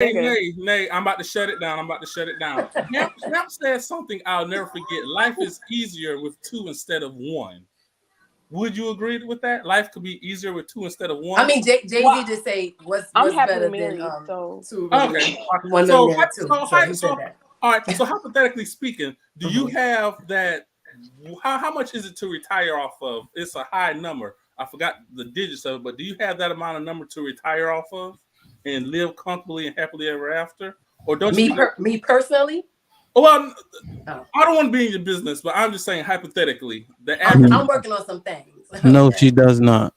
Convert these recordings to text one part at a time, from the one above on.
Nay, I'm about to shut it down. Hamp said something I'll never forget. Life is easier with two instead of one. Would you agree with that? Life could be easier with two instead of one. I mean, Jay-Z just say what's better married, than so two okay. one millionaire two. So he said that. All right. So hypothetically speaking, do you have that? How much is it to retire off of? It's a high number. I forgot the digits of it, but do you have that amount of number to retire off of and live comfortably and happily ever after? Or don't me personally? Well, I don't want to be in your business, but I'm just saying hypothetically. I'm working on some things. No, she does not.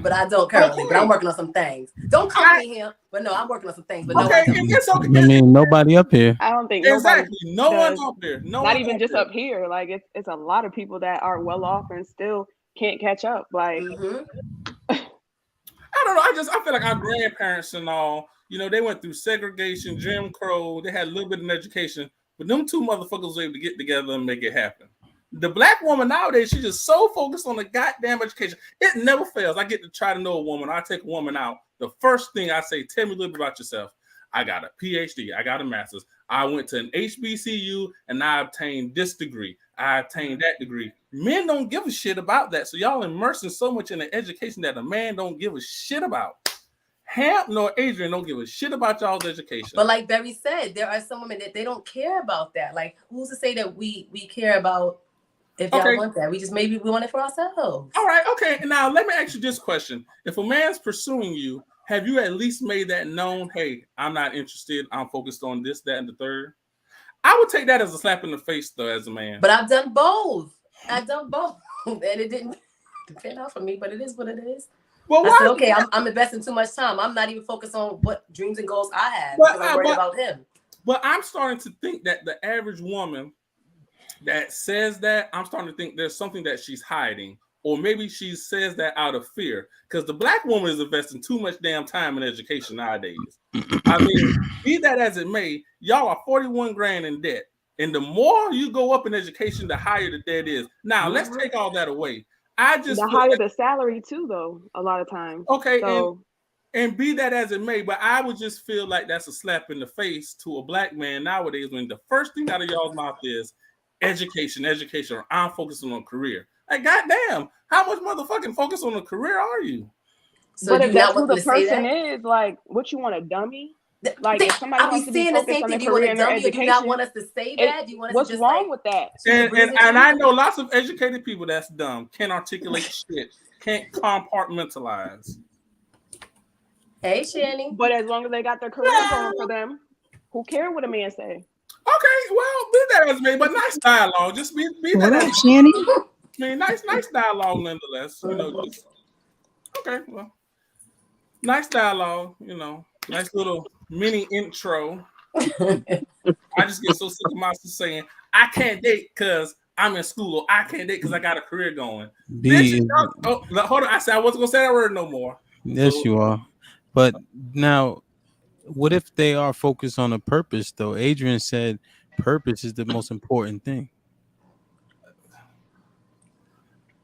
But I don't currently. But I'm working on some things. Don't come me here. But no, I'm working on some things. But okay, it's okay. I mean, nobody up here. I don't think exactly. No one up here. Not even just up here. Like it's a lot of people that are well off and still can't catch up. Like I don't know. I feel like our grandparents and all, they went through segregation, Jim Crow. They had a little bit of education, but them two motherfuckers was able to get together and make it happen. The black woman nowadays, she's just so focused on the goddamn education. It never fails. I get to try to know a woman. I take a woman out. The first thing I say, tell me a little bit about yourself. I got a PhD. I got a master's. I went to an HBCU and I obtained this degree. I obtained that degree. Men don't give a shit about that. So y'all immersing so much in the education that a man don't give a shit about. Hamp nor Adrian don't give a shit about y'all's education. But like Barry said, there are some women that they don't care about that. Like, who's to say that we care about if y'all want that? We just maybe we want it for ourselves. All right, okay. And now let me ask you this question. If a man's pursuing you, have you at least made that known? Hey, I'm not interested. I'm focused on this, that, and the third. I would take that as a slap in the face, though, as a man. But I've done both. And it didn't depend out for me, but it is what it is. Well, I said, okay, I'm investing too much time. I'm not even focused on what dreams and goals I have because I'm worried about him. But I'm starting to think that the average woman that says that, I'm starting to think there's something that she's hiding. Or maybe she says that out of fear. Because the black woman is investing too much damn time in education nowadays. I mean, be that as it may, y'all are 41 grand in debt. And the more you go up in education, the higher the debt is. Now, let's take all that away. The higher the salary too, though, a lot of times. Okay, so, and be that as it may, but I would just feel like that's a slap in the face to a black man nowadays when the first thing out of y'all's mouth is education, or I'm focusing on career. Like, goddamn, how much motherfucking focus on a career are you? So but if that's who the person is, like, what you want, a dummy? Like, if somebody wants to be focused on their career and their education, do you not want us to say that? Do you want us what's to just wrong with that? And I know lots of educated people that's dumb, can't articulate shit, can't compartmentalize. Hey, Shanny. But as long as they got their career going for them, who cares what a man say? Okay, well, be that as me, but nice dialogue. Just be what that up, Shanny? I mean, nice dialogue nonetheless. Okay, well, nice dialogue. Nice little mini intro. I just get so sick of myself saying I can't date because I'm in school, or I can't date because I got a career going. Hold on, I said I wasn't gonna say that word no more. Yes, you are. But now, what if they are focused on a purpose, though? Adrian said purpose is the most important thing.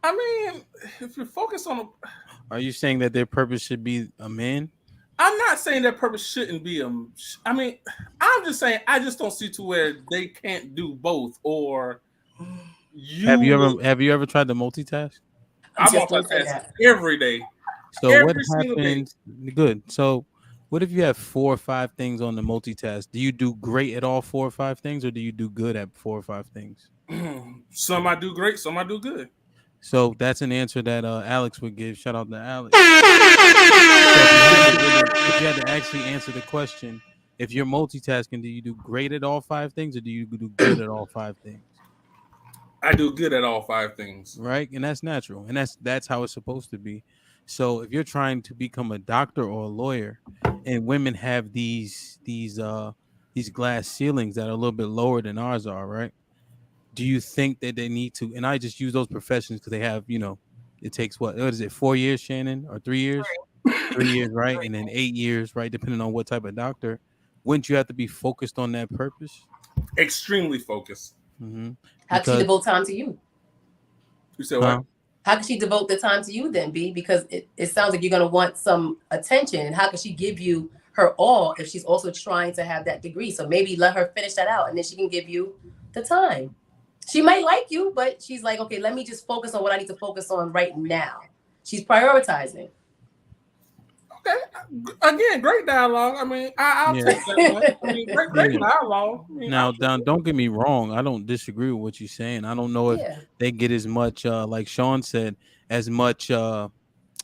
I mean, if you're focused on Are you saying that their purpose should be a man? I'm not saying their purpose shouldn't be I mean, I'm just saying I just don't see to where they can't do both. Or have you ever tried to multitask? I multitask every day. So what happens? Good. So what if you have 4 or 5 things on the multitask? Do you do great at all 4 or 5 things, or do you do good at 4 or 5 things? Some I do great, some I do good. So that's an answer that Alex would give. Shout out to Alex. If you had to actually answer the question, if you're multitasking, do you do great at all 5 things, or do you do good at all 5 things? I do good at all 5 things. Right, and that's natural, and that's how it's supposed to be. So if you're trying to become a doctor or a lawyer, and women have these glass ceilings that are a little bit lower than ours are, right? Do you think that they need to? And I just use those professions because they have, it takes what is it, 4 years, Shannon, or 3 years? 3 years, right? And then 8 years, right? Depending on what type of doctor. Wouldn't you have to be focused on that purpose? Extremely focused. Mm-hmm. How can she devote time to you? You said what? How can she devote the time to you then, B? Because it sounds like you're going to want some attention. How can she give you her all if she's also trying to have that degree. So maybe let her finish that out and then she can give you the time. She might like you, but she's like, okay, let me just focus on what I need to focus on right now. She's prioritizing. Okay. Again, great dialogue. I mean, I'll take that. I mean, great dialogue. I mean, now, don't get me wrong. I don't disagree with what you're saying. I don't know if they get as much, like Sean said, as much.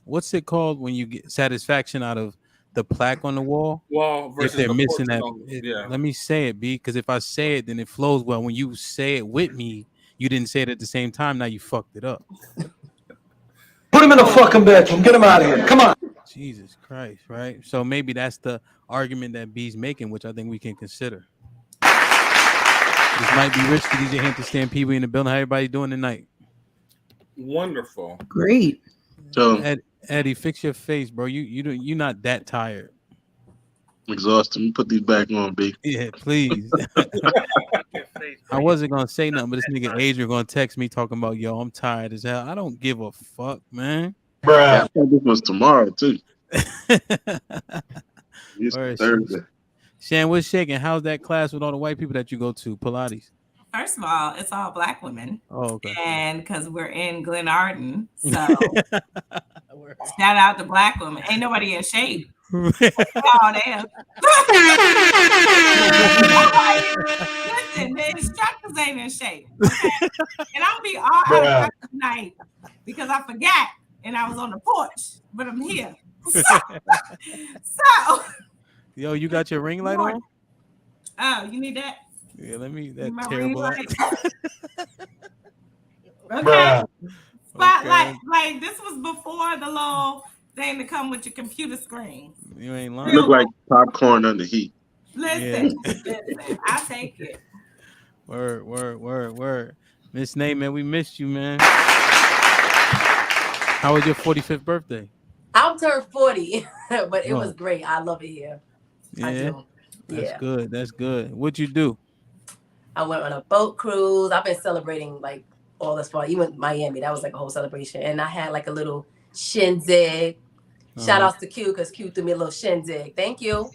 What's it called when you get satisfaction out of the plaque on the wall? Versus if they're missing that. Yeah. Let me say it, B, because if I say it, then it flows well. When you say it with me, you didn't say it at the same time. Now you fucked it up. Put him in the fucking bedroom. Get him out of here. Come on. Jesus Christ, right? So maybe that's the argument that B's making, which I think we can consider. This might be risky. DJ Hampton Stand Pee Wee in the building. How everybody doing tonight? Wonderful. Great. So Eddie, fix your face, bro. You're not that tired. Exhausted. Put these back on, B. Yeah, please. I wasn't gonna say nothing, but this nigga Adrian gonna text me talking about, yo, I'm tired as hell. I don't give a fuck, man. Bruh. I thought this was tomorrow too. It's Thursday. Shan, what's shaking? How's that class with all the white people that you go to? Pilates. First of all, it's all black women. Oh, okay. And because we're in Glenarden, so shout out to black women. Ain't nobody in shape. Oh, damn. Listen, the instructors ain't in shape. Okay? And I'll be all out of tonight because I forgot and I was on the porch, but I'm here. So yo, you got your ring light on? Oh, you need that? Yeah, let me. That terrible. Okay. Spotlight. Like this was before the little thing to come with your computer screen. You ain't lying. You look like popcorn under heat. Listen, listen, I'll take it. Word. Miss Nate, man, we missed you, man. How was your 45th birthday? I turned 40, but it was great. I love it here. Yeah. That's good. What'd you do? I went on a boat cruise. I've been celebrating like all this far. Even Miami, that was like a whole celebration. And I had like a little shindig. Shout outs to Q because Q threw me a little shindig. Thank you.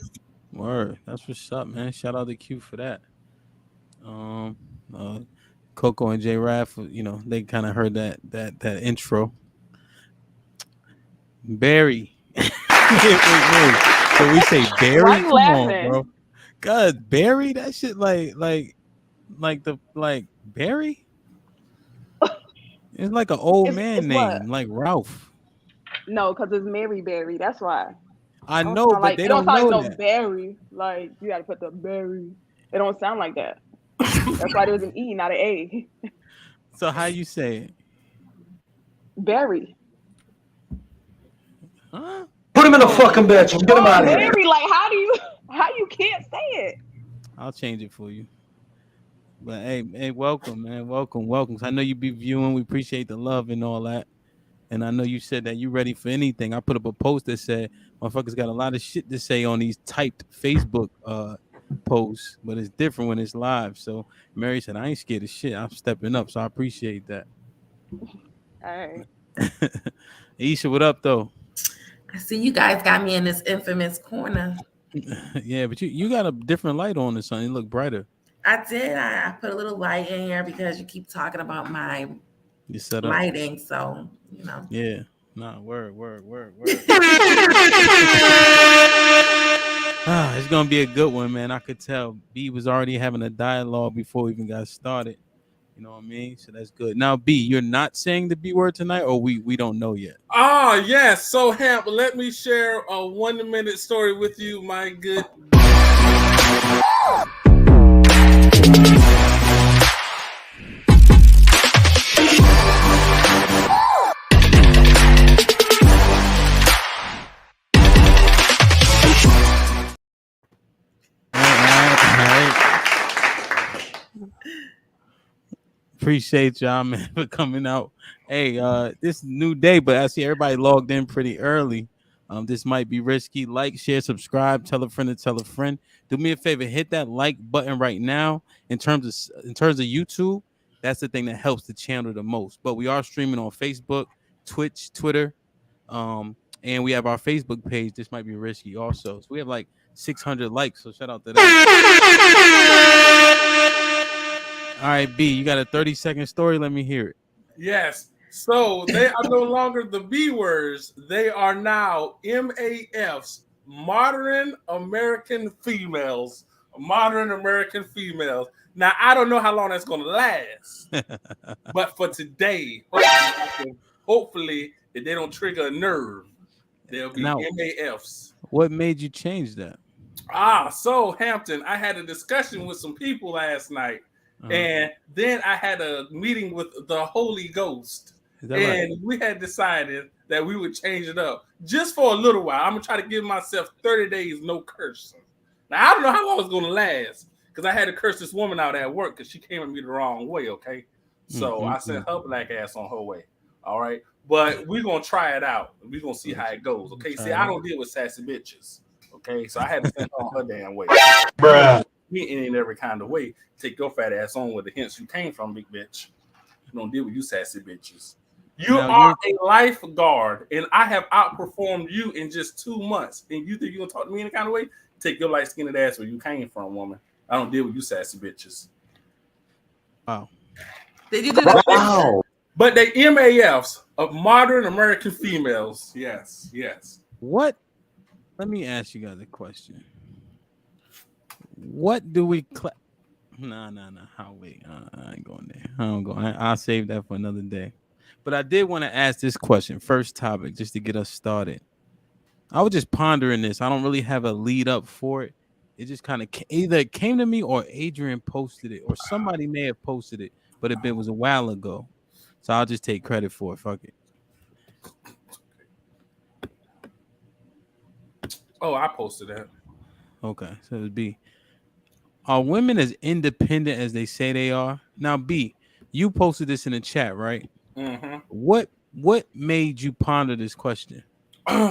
Word. That's what's up, man. Shout out to Q for that. Coco and J Raff, you know, they kind of heard that intro. Barry. Wait. So we say Barry? Why you Come laughing? on, bro. God, Barry? That shit like Barry? It's like an old man name, what? like Ralph. No, because it's Mary Berry. That's why. I know, but like, they don't know sound like that. no Berry. Like you got to put the Berry. It don't sound like that. That's why there's an E, not an A. So how you say it? Berry. Huh? Put him in the fucking bedroom. Get him out of here. Berry. Like how you can't say it? I'll change it for you. But hey, welcome, man. Welcome. I know you be viewing. We appreciate the love and all that. And I know you said that you ready for anything. I put up a post that said, motherfuckers got a lot of shit to say on these typed Facebook posts, but it's different when it's live. So Mary said, I ain't scared of shit. I'm stepping up. So I appreciate that. All right. Isha, what up, though? I see you guys got me in this infamous corner. Yeah, but you got a different light on or something. It look brighter. I did. I put a little light in here because you keep talking about my lighting. So, you know. Yeah. Nah, word. It's gonna be a good one, man. I could tell B was already having a dialogue before we even got started. You know what I mean? So that's good. Now, B, you're not saying the B word tonight, or we don't know yet. Yes. So Hamp, let me share a 1-minute story with you, my good. Appreciate y'all, man, for coming out. Hey, this new day, but I see everybody logged in pretty early. This might be risky. Like, share, subscribe, tell a friend to tell a friend. Do me a favor, hit that like button right now. In terms of YouTube, that's the thing that helps the channel the most. But we are streaming on Facebook, Twitch, Twitter, and we have our Facebook page. This might be risky also. So we have like 600 likes. So shout out to that. All right, B, you got a 30-second story. Let me hear it. Yes. So they are no longer the B words. They are now MAFs, modern American females. Modern American females. Now, I don't know how long that's going to last. But for today, hopefully, if they don't trigger a nerve, they'll be MAFs. What made you change that? So Hampton, I had a discussion with some people last night. And then I had a meeting with the Holy Ghost. And we had decided that we would change it up just for a little while. I'm going to try to give myself 30 days, no cursing. Now, I don't know how long it's going to last because I had to curse this woman out at work because she came at me the wrong way, okay? So I sent her black ass on her way, all right? But we're going to try it out. We're going to see how it goes, okay? See, I don't deal with sassy bitches, okay? So I had to send her on her damn way. Bruh. Me in every kind of way. Take your fat ass on with the hints you came from, big bitch. You don't deal with you sassy bitches. You are a lifeguard, and I have outperformed you in just 2 months. And you think you're going to talk to me any kind of way? Take your light-skinned ass where you came from, woman. I don't deal with you sassy bitches. Wow. Did you do that? Wow. But they MAFs of modern American females. Yes, yes. What? Let me ask you guys a question. What do we Nah. I'll wait. I ain't going there. I don't go. I'll save that for another day. But I did want to ask this question, first topic, just to get us started. I was just pondering this. I don't really have a lead up for it. It just kind of either came to me or Adrian posted it or somebody may have posted it, but it was a while ago. So I'll just take credit for it. Fuck it. Oh, I posted that. Okay, so it's B. Are women as independent as they say they are? Now, B, you posted this in the chat, right? Mm-hmm. What made you ponder this question?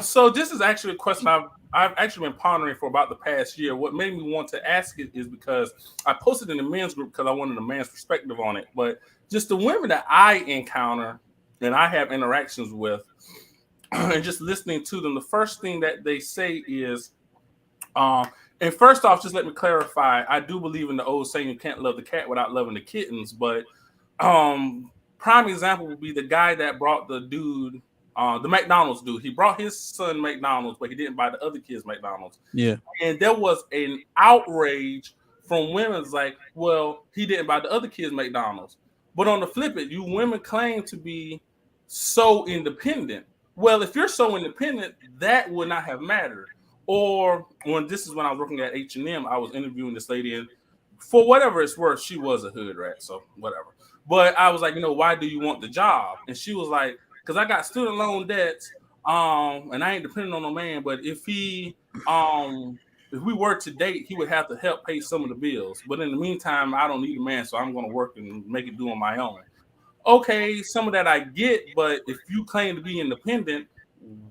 So this is actually a question I've actually been pondering for about the past year. What made me want to ask it is because I posted in the men's group because I wanted a man's perspective on it. But just the women that I encounter and I have interactions with, and just listening to them, the first thing that they say is, and first off, just let me clarify. I do believe in the old saying, you can't love the cat without loving the kittens. But prime example would be the guy that brought the dude, the McDonald's dude. He brought his son McDonald's, but he didn't buy the other kids McDonald's. Yeah. And there was an outrage from women's like, well, he didn't buy the other kids McDonald's. But on the flip it, you women claim to be so independent. Well, if you're so independent, that would not have mattered. Or when I was working at H&M, I was interviewing this lady, and for whatever it's worth, she was a hood rat, so whatever. But I was like, why do you want the job? And she was like, because I got student loan debts, and I ain't depending on no man. But if we were to date, he would have to help pay some of the bills. But in the meantime, I don't need a man, so I'm going to work and make it do on my own. Okay, some of that I get, but if you claim to be independent,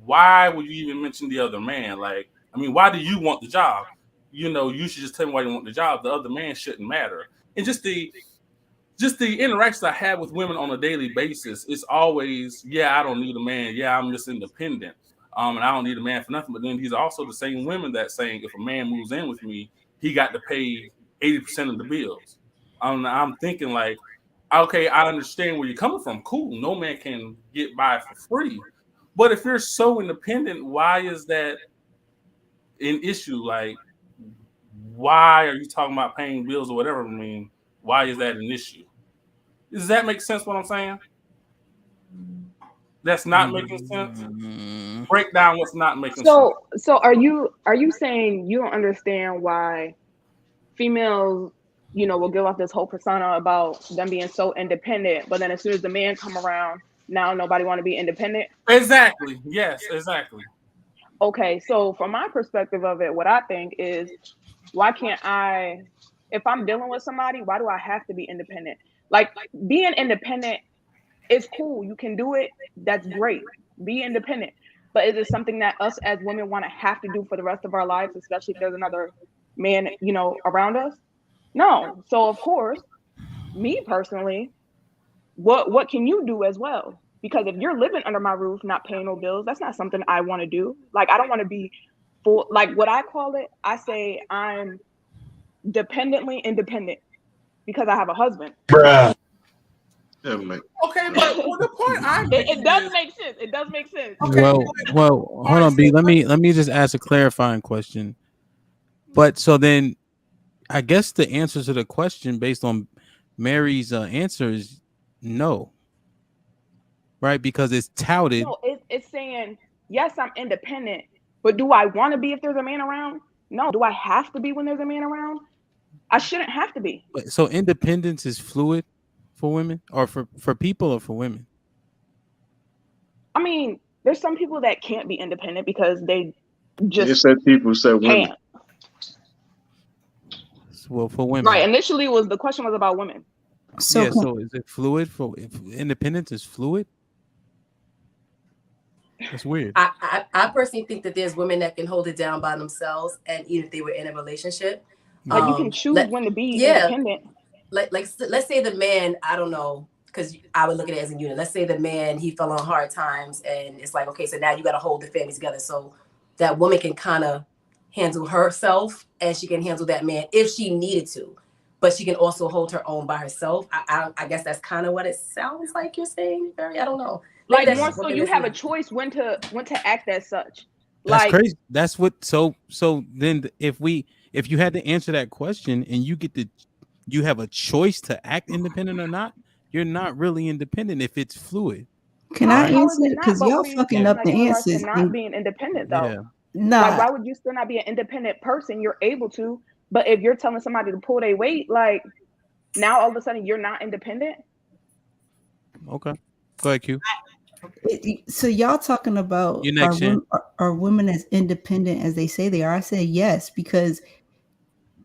why would you even mention the other man? Like, why do you want the job? You should just tell me why you want the job. The other man shouldn't matter. And just the interactions I have with women on a daily basis, it's always, I don't need a man. Yeah, I'm just independent. And I don't need a man for nothing. But then these are also the same women that saying if a man moves in with me, he got to pay 80% of the bills. I'm thinking like, okay, I understand where you're coming from. Cool. No man can get by for free. But if you're so independent, why is that an issue? Like, why are you talking about paying bills or whatever? Why is that an issue? Does that make sense what I'm saying? That's not making sense? Break down what's not making sense. So are you saying you don't understand why females, will give off this whole persona about them being so independent, but then as soon as the man come around, now nobody want to be independent? Exactly. Yes, exactly. Okay, so from my perspective of it, what I think is, why can't I, if I'm dealing with somebody, why do I have to be independent? Like, being independent is cool. You can do it. That's great. Be independent. But is it something that us as women want to have to do for the rest of our lives, especially if there's another man, around us? No. So of course, me personally, what can you do as well? Because if you're living under my roof, not paying no bills, that's not something I want to do. Like, I don't want to be for like what I call it, I say I'm dependently independent because I have a husband. Bruh. Yeah, man. Okay, but the point I'm It making does is, make sense. It does make sense. okay, Well, hold on, B. Let me just ask a clarifying question. But so then, I guess the answer to the question based on Mary's answer is no, right? Because it's touted. No, it's saying yes, I'm independent, but do I want to be if there's a man around? No. Do I have to be when there's a man around? I shouldn't have to be. So independence is fluid for women, or for people, or for women. I mean, there's some people that can't be independent because they just You said people, said women. can't. Well, for women, Right. Initially, the question was about women. So yeah. So is it fluid? For if independence is fluid? That's weird. I personally think that there's women that can hold it down by themselves, and even if they were in a relationship, like you can choose when to be independent. Like let's say the man, I don't know, because I would look at it as a unit. Let's say the man, he fell on hard times, and it's like, okay, so now you got to hold the family together. So that woman can kind of handle herself, and she can handle that man if she needed to, but she can also hold her own by herself. I guess that's kind of what it sounds like you're saying, Barry. I don't know. Like more so, you have a choice when to act as such. That's like, crazy. That's what. So then, if you had to answer that question, and you have a choice to act independent or not, you're not really independent if it's fluid. Can I answer it? Because y'all fucking up the answers. Not being independent though. Yeah. Nah. Like, why would you still not be an independent person? You're able to, but if you're telling somebody to pull their weight, like now all of a sudden you're not independent. Okay, go ahead, Q. So y'all talking about are women as independent as they say they are? I say yes, because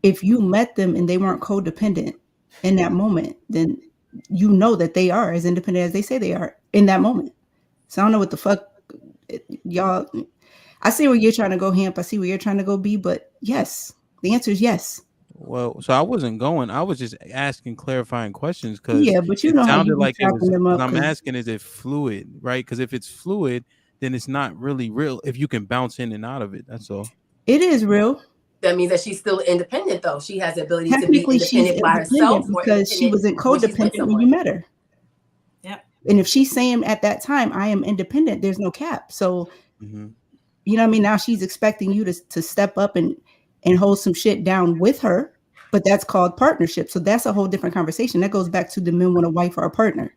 if you met them and they weren't codependent in that moment, then you know that they are as independent as they say they are in that moment. So I don't know what the fuck y'all. I see where you're trying to go, Hamp. I see where you're trying to go, B. But yes, the answer is yes. Well, so I wasn't going. I was just asking clarifying questions because yeah, but you know how you like it was. them up, I'm asking, is it fluid, right? Because if it's fluid, then it's not really real. If you can bounce in and out of it, that's all. It is real. That means that she's still independent, though. She has the ability to be independent by herself, because she wasn't codependent when you met her. Yep. And if she's saying at that time, "I am independent," there's no cap. So, you know what I mean? Now she's expecting you to step up and hold some shit down with her, but that's called partnership. So that's a whole different conversation. That goes back to the men want a wife or a partner.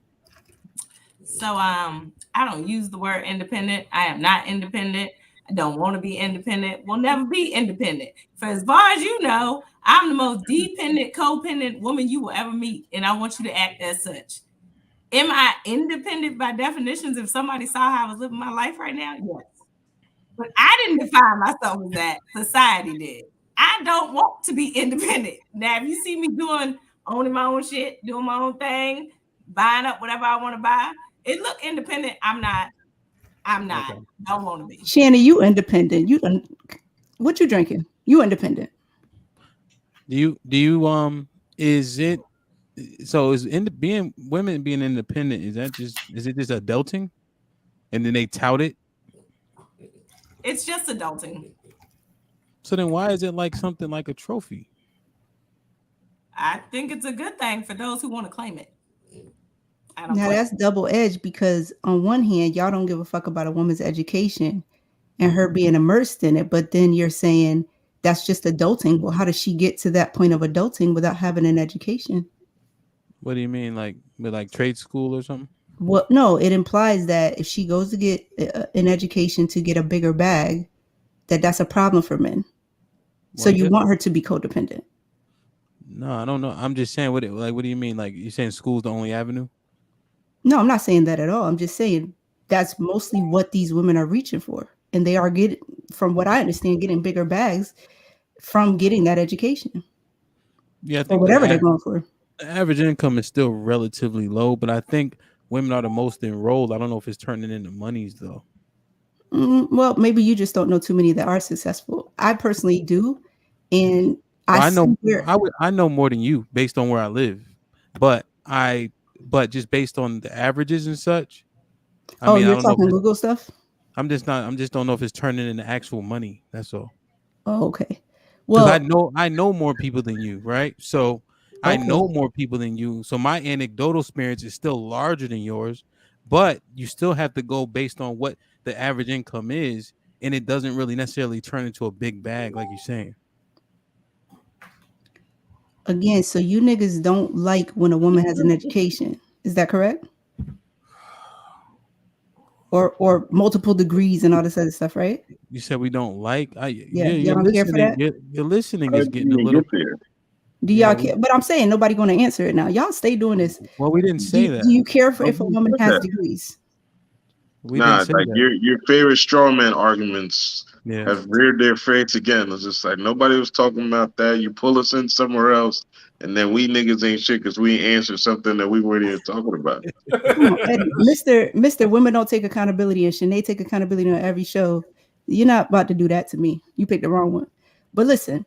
So I don't use the word independent. I am not independent. I don't want to be independent. Will never be independent. For as far as you know, I'm the most dependent, codependent woman you will ever meet, and I want you to act as such. Am I independent by definitions? If somebody saw how I was living my life right now, yes. But I didn't define myself as that. Society did. I don't want to be independent. Now, if you see me owning my own shit, doing my own thing, buying up whatever I want to buy, it look independent. I'm not. Okay. Don't want to be. Shannon, you independent. What you drinking? You independent. Do you is it so is women being independent, is it just adulting? And then they tout it? It's just adulting. So then why is it like something like a trophy? I think it's a good thing for those who want to claim it. Now that's double-edged, because on one hand, y'all don't give a fuck about a woman's education and her being immersed in it, but then you're saying that's just adulting. Well, how does she get to that point of adulting without having an education? What do you mean, like with like trade school or something? Well, no, it implies that if she goes to get an education to get a bigger bag, that's a problem for men. So you want her to be codependent? No, I don't know. I'm just saying, what do you mean? Like, you're saying school's the only avenue? No, I'm not saying that at all. I'm just saying that's mostly what these women are reaching for. And they are from what I understand, getting bigger bags from getting that education. Yeah, I think or whatever they're going for. The average income is still relatively low, but I think women are the most enrolled. I don't know if it's turning into monies though. Well, maybe you just don't know too many that are successful. I personally do. And I know more than you based on where I live, but just based on the averages and such. You're talking Google stuff? I'm just don't know if it's turning into actual money. That's all. Oh, okay. Well, I know more people than you, right? So I know more people than you. So my anecdotal experience is still larger than yours, but you still have to go based on what the average income is, and it doesn't really necessarily turn into a big bag like you're saying. Again, so you niggas don't like when a woman has an education. Is that correct? Or multiple degrees and all this other stuff, right? You said we don't like. Y'all don't care for that? Your listening is getting a little. Do y'all care? But I'm saying nobody going to answer it now. Y'all stay doing this. Well, we didn't say that. Do you care for if a woman has degrees? Nah, like your favorite straw man arguments have reared their face again. It's just like nobody was talking about that. You pull us in somewhere else, and then we niggas ain't shit because we answered something that we weren't even talking about. Come on, Eddie, Mr. Women don't take accountability, and Sinead take accountability on every show. You're not about to do that to me. You picked the wrong one. But listen.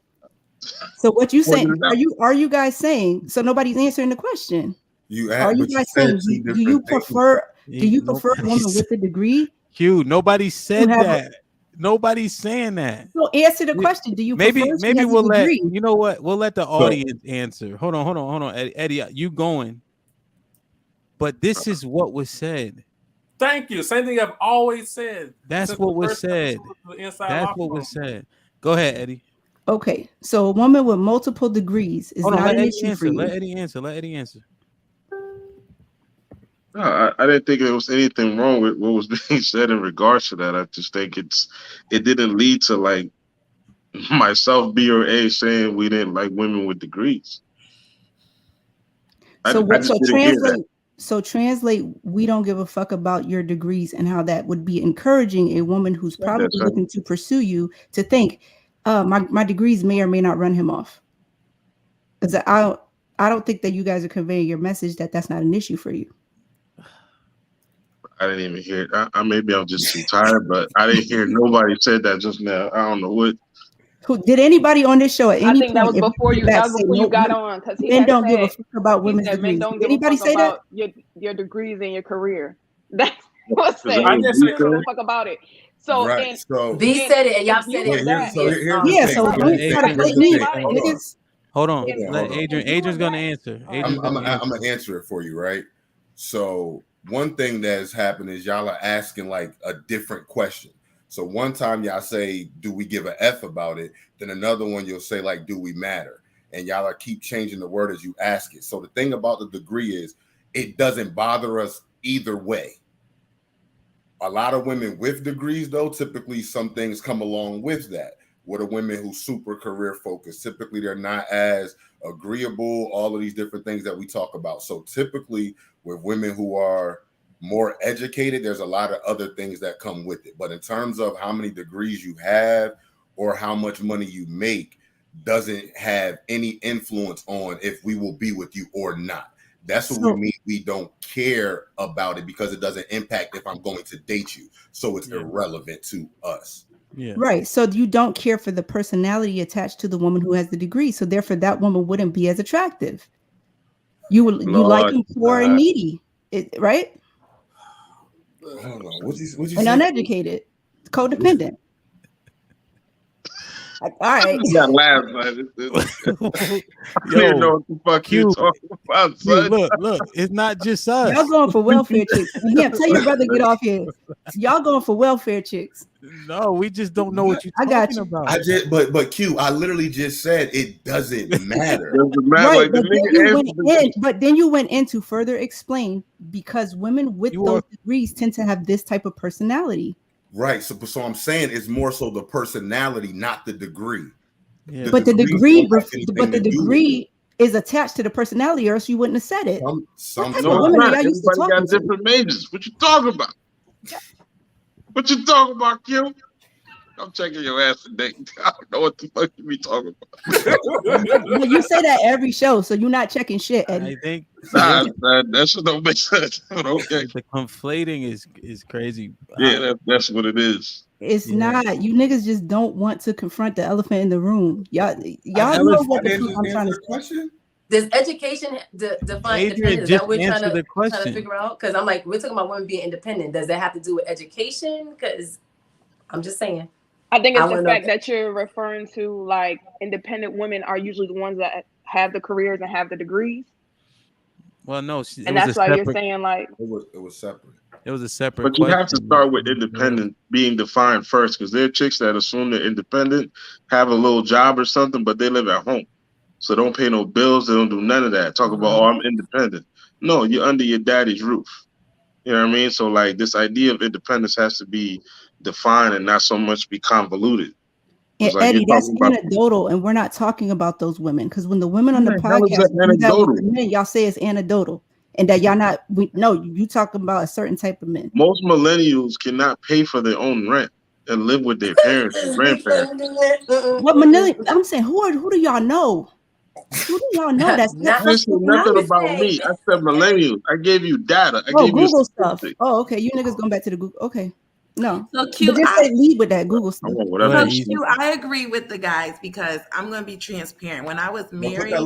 So what you saying? Are you guys saying? So nobody's answering the question. Are you guys saying? Do you prefer a woman with a degree? Hugh, nobody said that. Nobody's saying that. So answer the question. Do you maybe we'll let you know what? We'll let the audience answer. Hold on, Eddie, you going? But this is what was said. Thank you. Same thing I've always said. That's what was said. That's what was said. Go ahead, Eddie. Okay, so a woman with multiple degrees is not an issue for you. Let Eddie answer. No, I didn't think there was anything wrong with what was being said in regards to that. I just think it didn't lead to like myself, B or A, saying we didn't like women with degrees. Translate, we don't give a fuck about your degrees and how that would be encouraging a woman who's probably looking to pursue you to think, my degrees may or may not run him off. Because I don't think that you guys are conveying your message that that's not an issue for you. I didn't even hear it. Maybe I'm just too tired, but I didn't hear nobody said that just now. I don't know what. Who did anybody on this show at any point? That was before you got on, because men don't give a fuck about women's degrees. Did anybody say that? Your degrees and your career. That's what saying. I just give a fuck about it. So B said it and y'all said it. Hold on. Let Adrian's gonna answer. I'm gonna answer it for you, right? So one thing that has happened is y'all are asking like a different question. So one time y'all say, do we give a F about it? Then another one you'll say like, do we matter? And y'all are keep changing the word as you ask it. So the thing about the degree is it doesn't bother us either way. A lot of women with degrees, though, typically some things come along with that. With a women who's super career focused, typically they're not as agreeable, all of these different things that we talk about. So typically with women who are more educated, there's a lot of other things that come with it. But in terms of how many degrees you have or how much money you make doesn't have any influence on if we will be with you or not. That's what we mean. We don't care about it because it doesn't impact if I'm going to date you. So it's irrelevant to us. Yeah. Right. So you don't care for the personality attached to the woman who has the degree. So therefore that woman wouldn't be as attractive. You like him poor and needy, right? Hold on. What'd you and say? Uneducated, codependent. All right. You got laugh, man. You don't know what the fuck you talking about, son. Look, it's not just us. Y'all going for welfare chicks. Yeah, tell your brother get off here. Y'all going for welfare chicks. No, we just don't know what you're talking about. But Q, I literally just said it doesn't matter. Right, but then you went in to further explain because women with those degrees tend to have this type of personality. Right. So I'm saying it's more so the personality, not the degree. Yeah. But the degree is attached to the personality, or else you wouldn't have said it. Everybody got different majors. What you talking about? What you talking about, Q? I'm checking your ass today. I don't know what the fuck you be talking about. Well, you say that every show, so you're not checking shit, Eddie. I think that shit don't make sense. Okay. The conflating is crazy. Yeah, that's what it is. It's not. You niggas just don't want to confront the elephant in the room. Y'all know what the I'm trying to question. Does education define independence? Is that what we're trying to figure out? Because I'm like, we're talking about women being independent. Does that have to do with education? Because I'm just saying. I think it's the fact that you're referring to, like, independent women are usually the ones that have the careers and have the degrees. Well, no, and that's why you're saying like it was separate. It was a separate. But you have to start with independent being defined first, because there are chicks that assume they're independent, have a little job or something, but they live at home, so don't pay no bills. They don't do none of that. Talk about, oh, I'm independent. No, you're under your daddy's roof. You know what I mean? So like this idea of independence has to be defined and not so much be convoluted. And like Eddie, that's anecdotal, and we're not talking about those women, because when the women on the podcast do that with the men, y'all say it's anecdotal, and that y'all not. You talking about a certain type of men. Most millennials cannot pay for their own rent and live with their parents and grandparents. What millennial? I'm saying, who do y'all know? Who do y'all know? That's nothing about me. I said millennials. I gave you data. I gave Google you stuff. Oh, okay. You niggas going back to the Google. Okay. No. So Q, but just say lead with that Google stuff. So Q, I agree with the guys, because I'm going to be transparent. When I was married, I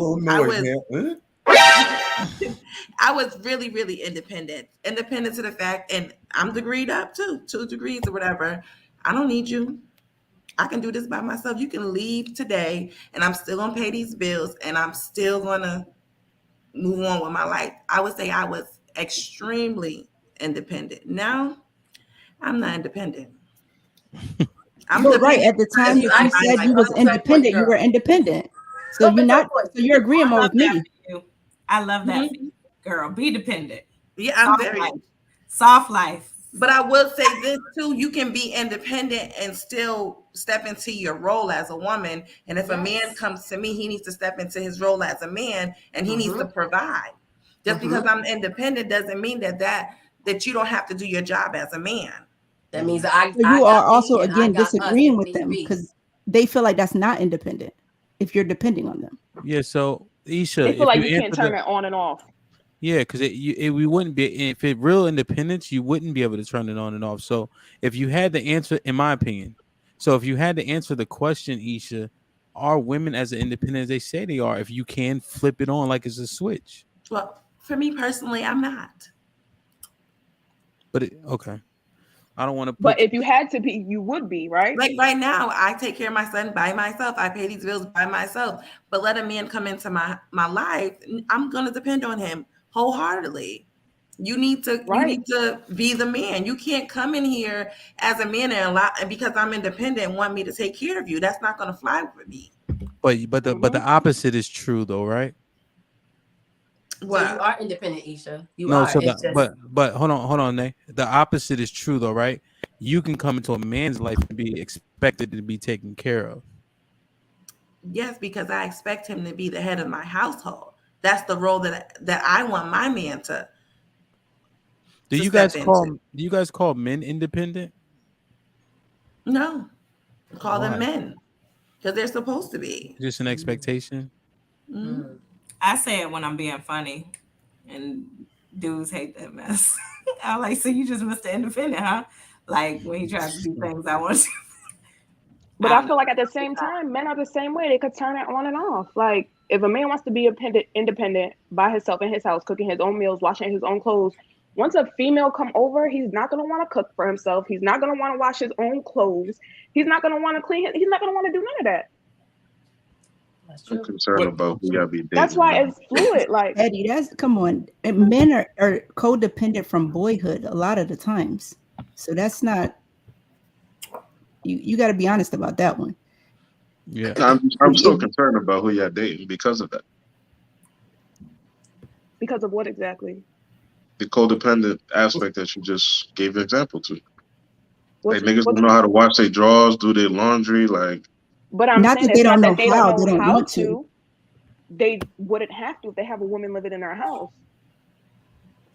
was really, really independent to the fact, and I'm degreed up too, 2 degrees or whatever. I don't need you. I can do this by myself. You can leave today, and I'm still going to pay these bills, and I'm still going to move on with my life. I would say I was extremely independent. Now, I'm not independent. You're right. At the time that you said you was independent, you were independent. So you're not. So you're agreeing more with me. I love that, girl. Be dependent. Yeah, I'm very soft life. But I will say this too: you can be independent and still step into your role as a woman. And if a man comes to me, he needs to step into his role as a man, and he needs to provide. Just because I'm independent doesn't mean that you don't have to do your job as a man. That means you are also again disagreeing with them, because they feel like that's not independent if you're depending on them. Yeah. So Isha, they feel like you can't turn it on and off. Yeah, because we wouldn't be, if it real independence, you wouldn't be able to turn it on and off. So if you had the answer, in my opinion, so if you had to answer the question, Isha, are women as independent as they say they are? If you can flip it on like it's a switch. Well, for me personally, I'm not. But okay. I don't want to. But if you had to be, you would be, right? Like right now, I take care of my son by myself. I pay these bills by myself. But let a man come into my life, I'm gonna depend on him wholeheartedly. You need to be the man. You can't come in here as a man and because I'm independent and want me to take care of you. That's not gonna fly with me. But the opposite is true though, right? Well, so you are independent, Isha. You are. So but hold on, Nay. The opposite is true though, right? You can come into a man's life and be expected to be taken care of. Yes, because I expect him to be the head of my household. That's the role that I want my man to. Do you guys call men independent? No, call them men, because they're supposed to be. Just an expectation. Mm-hmm. I say it when I'm being funny, and dudes hate that mess. I'm like, so you just Mr. Independent, huh? Like when he tries to do things I want to. But I feel like at the same time, men are the same way. They could turn it on and off. Like if a man wants to be independent by himself in his house, cooking his own meals, washing his own clothes, once a female come over, he's not going to want to cook for himself. He's not going to want to wash his own clothes. He's not going to want to clean. He's not going to want to do none of that. I'm concerned about who y'all be dating. That's why it's fluid. Like Eddie, come on. Men are codependent from boyhood a lot of the times. So that's not. You got to be honest about that one. Yeah, I'm still concerned about who y'all dating because of that. Because of what exactly? The codependent aspect that you just gave an example to. Like niggas don't know how to wash their drawers, do their laundry, like. But I'm not saying that they don't know how. They don't want to. They wouldn't have to if they have a woman living in their house.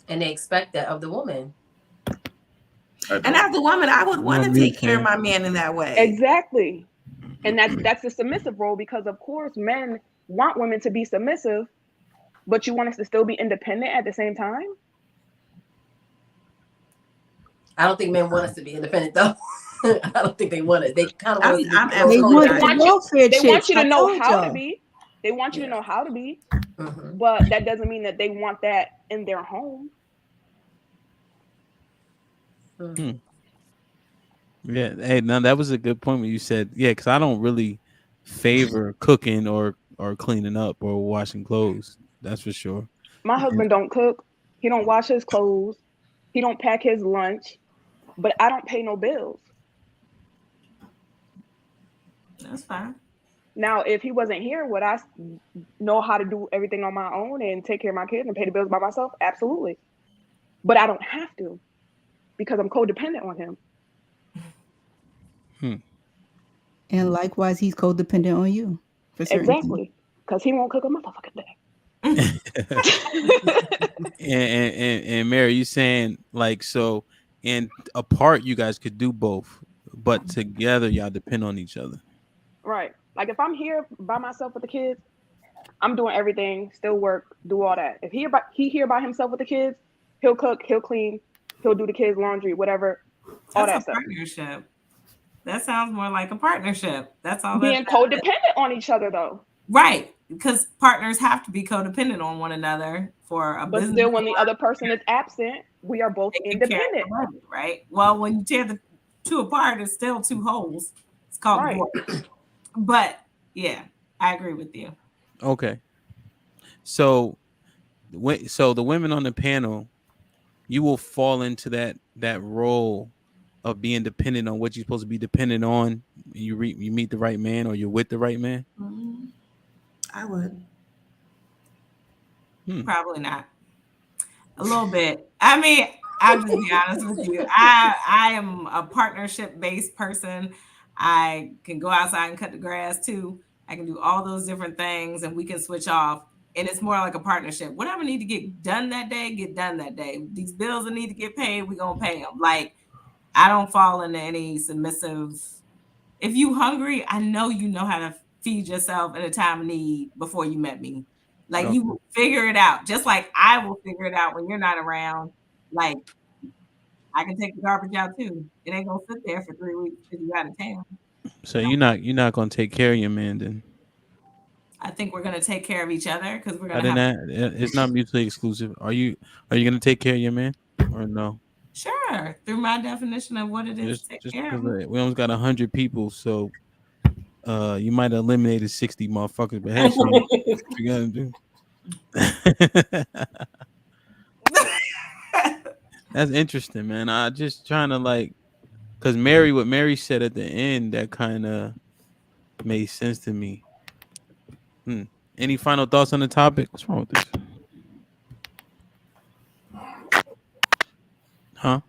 And they expect that of the woman. And as a woman, I would want to take care of my man in that way. Exactly. And that's the submissive role, because of course men want women to be submissive, but you want us to still be independent at the same time? I don't think men want us to be independent though. I don't think they want it. They kind of want they want you to know how to be. They want you to know how to be. but that doesn't mean that they want that in their home. Yeah, hey, now that was a good point when you said, yeah, because I don't really favor cooking or cleaning up or washing clothes. That's for sure. My husband don't cook. He don't wash his clothes. He don't pack his lunch. But I don't pay no bills. That's fine. Now, if he wasn't here, would I know how to do everything on my own and take care of my kids and pay the bills by myself? Absolutely. But I don't have to because I'm codependent on him. And likewise, he's codependent on you. For exactly. Because he won't cook a motherfucking thing. and Mary, you saying like so, and apart you guys could do both, but together y'all depend on each other. Right. Like if I'm here by myself with the kids, I'm doing everything, still work, do all that. If he here by himself with the kids, he'll cook, he'll clean, he'll do the kids' laundry, whatever. All That's that a stuff. partnership. That sounds more like a partnership. That's all. Being codependent on each other, though. Right, because partners have to be codependent on one another for a business. But still, when the other person is absent, we are both independent. Money, right? Well, when you tear the two apart, it's still two holes. It's called divorce. But yeah, I agree with you. Okay. So the women on the panel, you will fall into that role of being dependent on what you're supposed to be dependent on. You meet the right man, or you're with the right man. I would. Probably not. A little bit. I mean, I'll just be honest with you. I am a partnership-based person. I can go outside and cut the grass too. I can do all those different things, and we can switch off. And it's more like a partnership. Whatever need to get done that day, get done that day. These bills that need to get paid, we're gonna pay them. Like, I don't fall into any submissive. If you hungry, I know you know how to feed yourself in a time of need before you met me. Like you will figure it out. Just like I will figure it out when you're not around. Like I can take the garbage out too. It ain't gonna sit there for 3 weeks because you out of town. So you're not gonna take care of your man then? I think we're gonna take care of each other because we're gonna it's not mutually exclusive. Are you gonna take care of your man or no? Sure, through my definition of what it is. Just because we almost got 100 people, so you might have eliminated 60 motherfuckers, but hey, what you gotta do? That's interesting, man. I just trying to like, cause what Mary said at the end, that kind of made sense to me. Any final thoughts on the topic? What's wrong with this? Huh?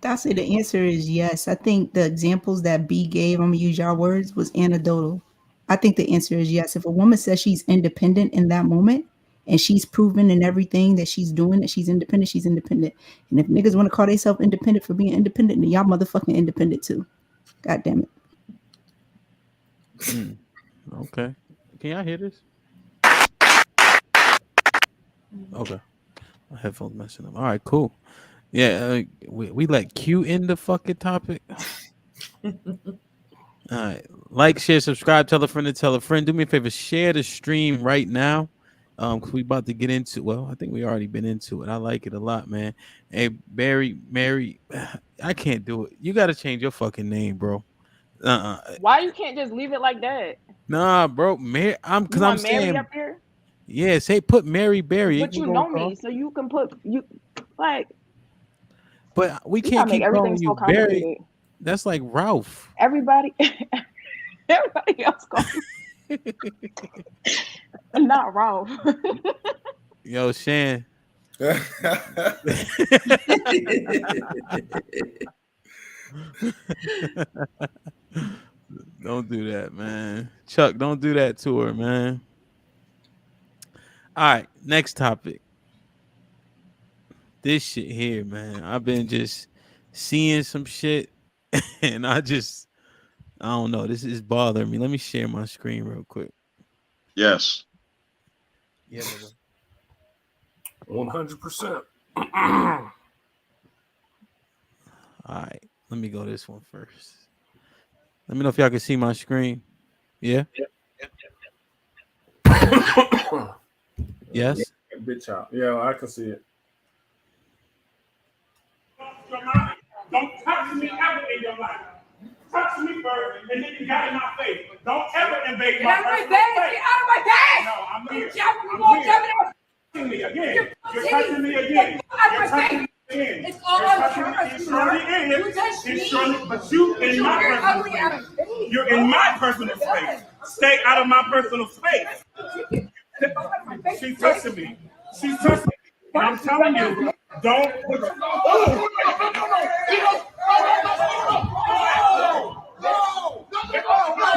I say the answer is yes. I think the examples that B gave, I'm gonna use your words, was anecdotal. I think the answer is yes. If a woman says she's independent in that moment and she's proven in everything that she's doing that she's independent, she's independent. And if niggas want to call themselves independent for being independent, then y'all motherfucking independent too. God damn it. Okay. Can y'all hear this? Okay. My headphones messing up. All right, cool. Yeah, we let Q in the fucking topic. All right. Like, share, subscribe, tell a friend to tell a friend. Do me a favor, share the stream right now. Cause we about to get into, well, I think we already been into it. I like it a lot, man. Hey, Mary, I can't do it. You gotta change your fucking name, bro. Why you can't just leave it like that? Nah, bro. Mary, I'm saying up here. Yeah, say put Mary Berry. But you know me, so you can put you like. But we can't keep calling you Barry. That's like Ralph. Everybody else calls not Ralph. Yo, Shan. Don't do that, man. Chuck, don't do that to her, man. All right, next topic. This shit here, man. I've been just seeing some shit and I don't know. This is bothering me. Let me share my screen real quick. Yes. Yeah, 100%. All right. Let me go this one first. Let me know if y'all can see my screen. Yeah? Yes. Bitch out. Yeah, I can see it. Don't touch me ever in your life. Touch me first, and then you got in my face. Don't ever invade my personal space. Get out of my bag! No, I'm here. I'm here. Touching me again. You're touching me again. You're touching me again. It's all unturned. It surely is. It surely, but you in my personal space. You're in my personal space. Stay out of my personal space. She's touching me. She's touching me. And I'm telling you, don't put your...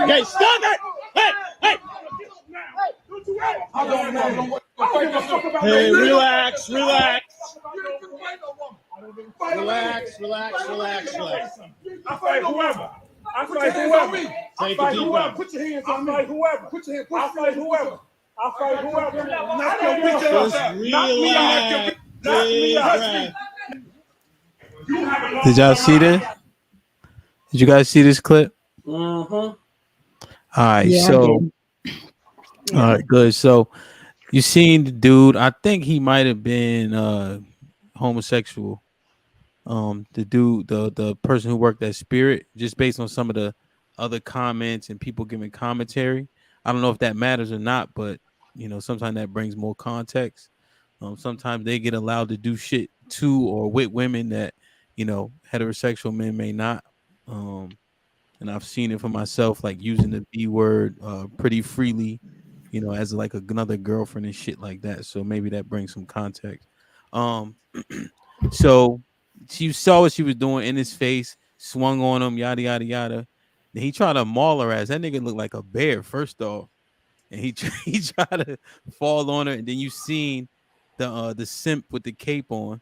Okay, stop it! Hey! Hey, relax. Relax. I fight whoever. Take a deep breath. Put your hands on me. I fight whoever. Knock your bitch Just ass. relax. Deep breath. Did y'all see this? Did you guys see this clip? Mm-hmm. All right, Yeah, all right, good. So you seen the dude? I think he might have been homosexual. The dude, the person who worked at Spirit, just based on some of the other comments and people giving commentary. I don't know if that matters or not, but sometimes that brings more context. Sometimes they get allowed to do shit to or with women that heterosexual men may not. And I've seen it for myself, like using the B word pretty freely, as like another girlfriend and shit like that. So maybe that brings some context. So she saw what she was doing in his face, swung on him, yada yada yada. Then he tried to maul her ass. That nigga looked like a bear, first off, and he tried to fall on her. And then you seen the simp with the cape on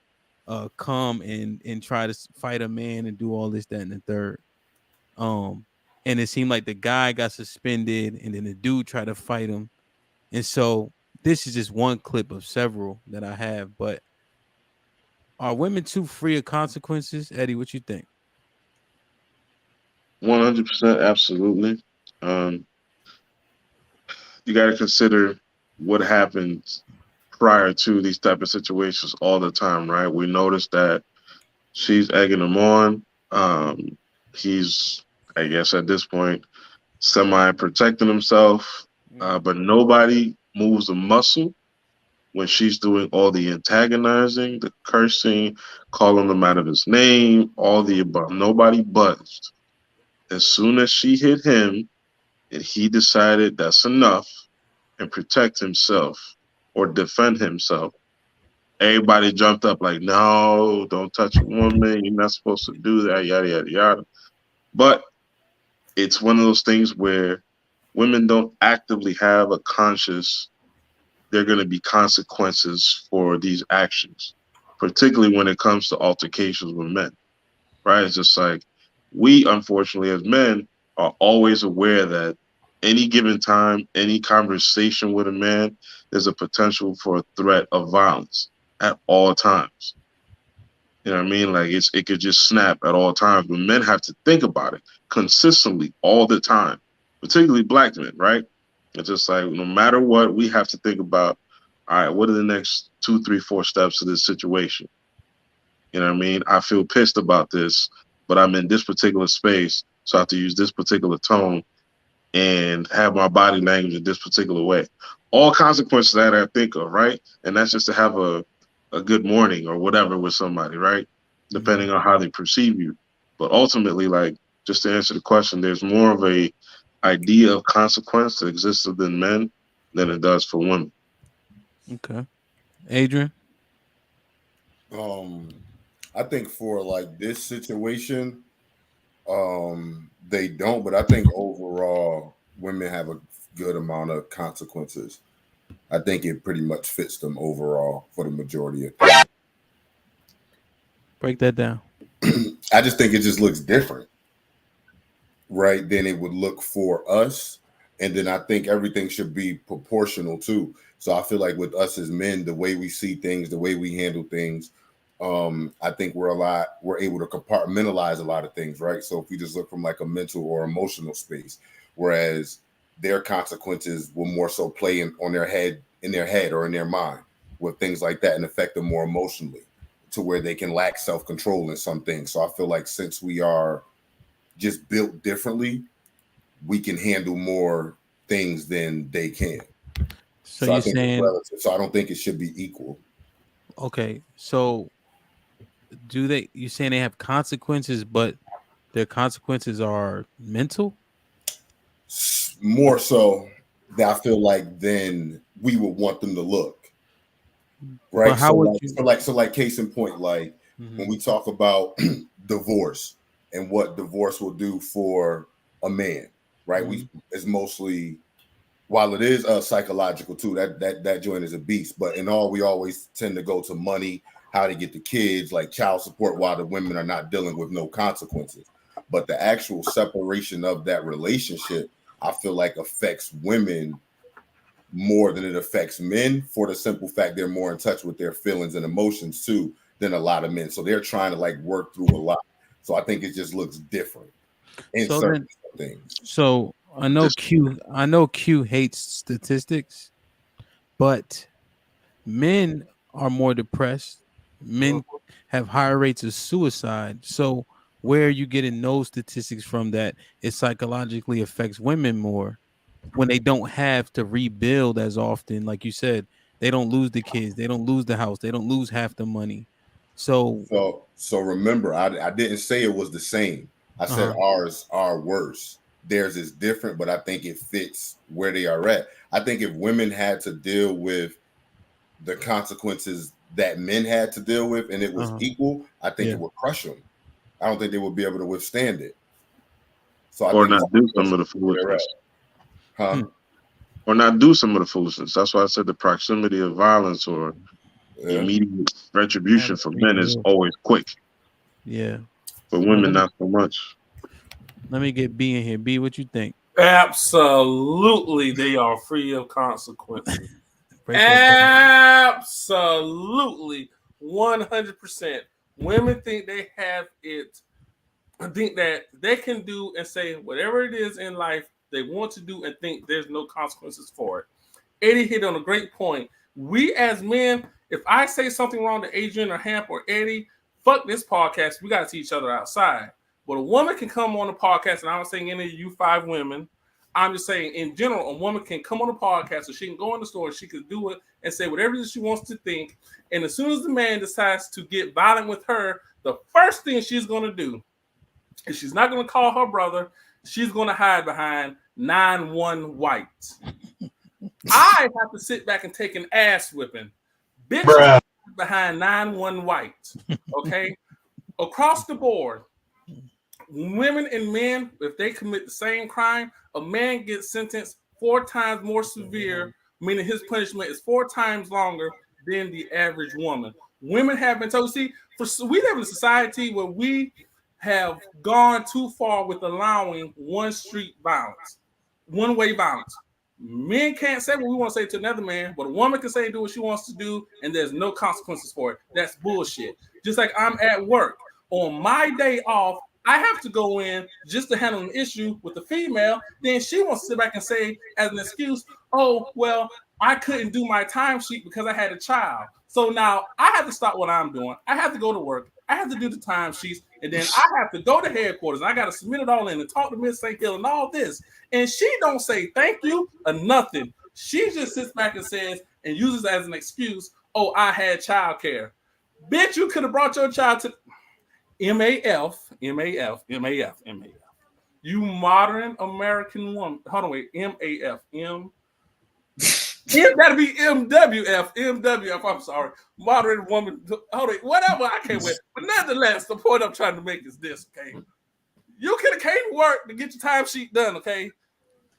come and try to fight a man and do all this, that, and the third. And it seemed like the guy got suspended, and then the dude tried to fight him. And so this is just one clip of several that I have. But are women too free of consequences? Eddie, what you think? 100%, absolutely. You got to consider what happens prior to these type of situations all the time, right? We noticed that she's egging him on. He's, I guess, at this point, semi-protecting himself, but nobody moves a muscle when she's doing all the antagonizing, the cursing, calling him out of his name, all the above. Nobody budged. As soon as she hit him and he decided that's enough and protect himself or defend himself, everybody jumped up like, no, don't touch a woman. You're not supposed to do that, yada, yada, yada. But it's one of those things where women don't actively have a conscious, there are going to be consequences for these actions, particularly when it comes to altercations with men, right? It's just like we, unfortunately, as men, are always aware that any given time, any conversation with a man, there's a potential for a threat of violence at all times. You know what I mean? Like it could just snap at all times, but men have to think about it consistently all the time, particularly black men, right? It's just like no matter what, we have to think about, all right, what are the next 2, 3, 4 steps of this situation? You know what I mean? I feel pissed about this, but I'm in this particular space, so I have to use this particular tone and have my body language in this particular way. All consequences that I think of, right? And that's just to have a good morning or whatever with somebody, right? Depending on how they perceive you. But ultimately, like, just to answer the question, there's more of a idea of consequence that exists within men than it does for women. Okay. Adrian? I think for like this situation, they don't, but I think overall women have a good amount of consequences. I think it pretty much fits them overall for the majority of things. Break that down. I just think it just looks different, right, than it would look for us. And then I think everything should be proportional too. So I feel like with us as men, the way we see things, the way we handle things, I think we're able to compartmentalize a lot of things, right? So if we just look from like a mental or emotional space, whereas their consequences will more so play on their head in their head or in their mind with things like that and affect them more emotionally to where they can lack self-control in some things. So I feel like since we are just built differently, we can handle more things than they can. So I you're think saying, it's relative. So I don't think it should be equal. Okay, so you're saying they have consequences, but their consequences are mental? More so that I feel like then we would want them to look. Right. But how would you so like case in point, like when we talk about divorce and what divorce will do for a man, right? It's mostly, while it is psychological too, that joint is a beast, but in all, we always tend to go to money, how to get the kids, like child support, while the women are not dealing with no consequences. But the actual separation of that relationship, I feel like affects women more than it affects men, for the simple fact they're more in touch with their feelings and emotions too than a lot of men. So they're trying to like work through a lot. So I think it just looks different in certain things. So I know Q hates statistics, but men are more depressed. Men have higher rates of suicide. So where are you getting those statistics from that it psychologically affects women more when they don't have to rebuild as often? Like you said, they don't lose the kids, they don't lose the house, they don't lose half the money. So remember, I didn't say it was the same. I said ours are worse. Theirs is different, but I think it fits where they are at. I think if women had to deal with the consequences that men had to deal with and it was equal, I think it would crush them. I don't think they would be able to withstand it. So I or think not do some of the foolishness. Or not do some of the foolishness. That's why I said the proximity of violence or the immediate retribution for men is always quick. Yeah. For women, not so much. Let me get B in here. B, what you think? Absolutely, they are free of consequences. Absolutely, 100%. Women think they have it. I think that they can do and say whatever it is in life they want to do and think there's no consequences for it. Eddie hit on a great point. We as men, if I say something wrong to Adrian or Hamp or Eddie, fuck this podcast. We got to see each other outside. But a woman can come on the podcast, and I'm not saying any of you 5 women. I'm just saying in general, a woman can come on the podcast, so she can go in the store, she can do it and say whatever it is she wants to think. And as soon as the man decides to get violent with her, the first thing she's going to do is she's not going to call her brother. She's going to hide behind 9-1 white. I have to sit back and take an ass whipping. Bitch behind 9-1 white. Okay? Across the board, women and men, if they commit the same crime, a man gets sentenced 4 times more severe, meaning his punishment is 4 times longer than the average woman. Women have been told, we live in a society where we have gone too far with allowing one-street violence, one-way violence. Men can't say what we want to say to another man, but a woman can say and do what she wants to do, and there's no consequences for it. That's bullshit. Just like I'm at work. On my day off, I have to go in just to handle an issue with the female. Then she wants to sit back and say as an excuse, oh, well, I couldn't do my timesheet because I had a child. So now I have to stop what I'm doing. I have to go to work. I have to do the timesheets, and then I have to go to headquarters. I got to submit it all in and talk to Miss St. Hill and all this. And she don't say thank you or nothing. She just sits back and says and uses it as an excuse, oh, I had childcare. Bitch, you could have brought your child to MAF. You modern American woman. Hold on, wait. MAF. It gotta be MWF. I'm sorry. Modern woman. Hold on, whatever. I can't wait. But nonetheless, the point I'm trying to make is this, okay? You could have came to work to get your timesheet done, okay?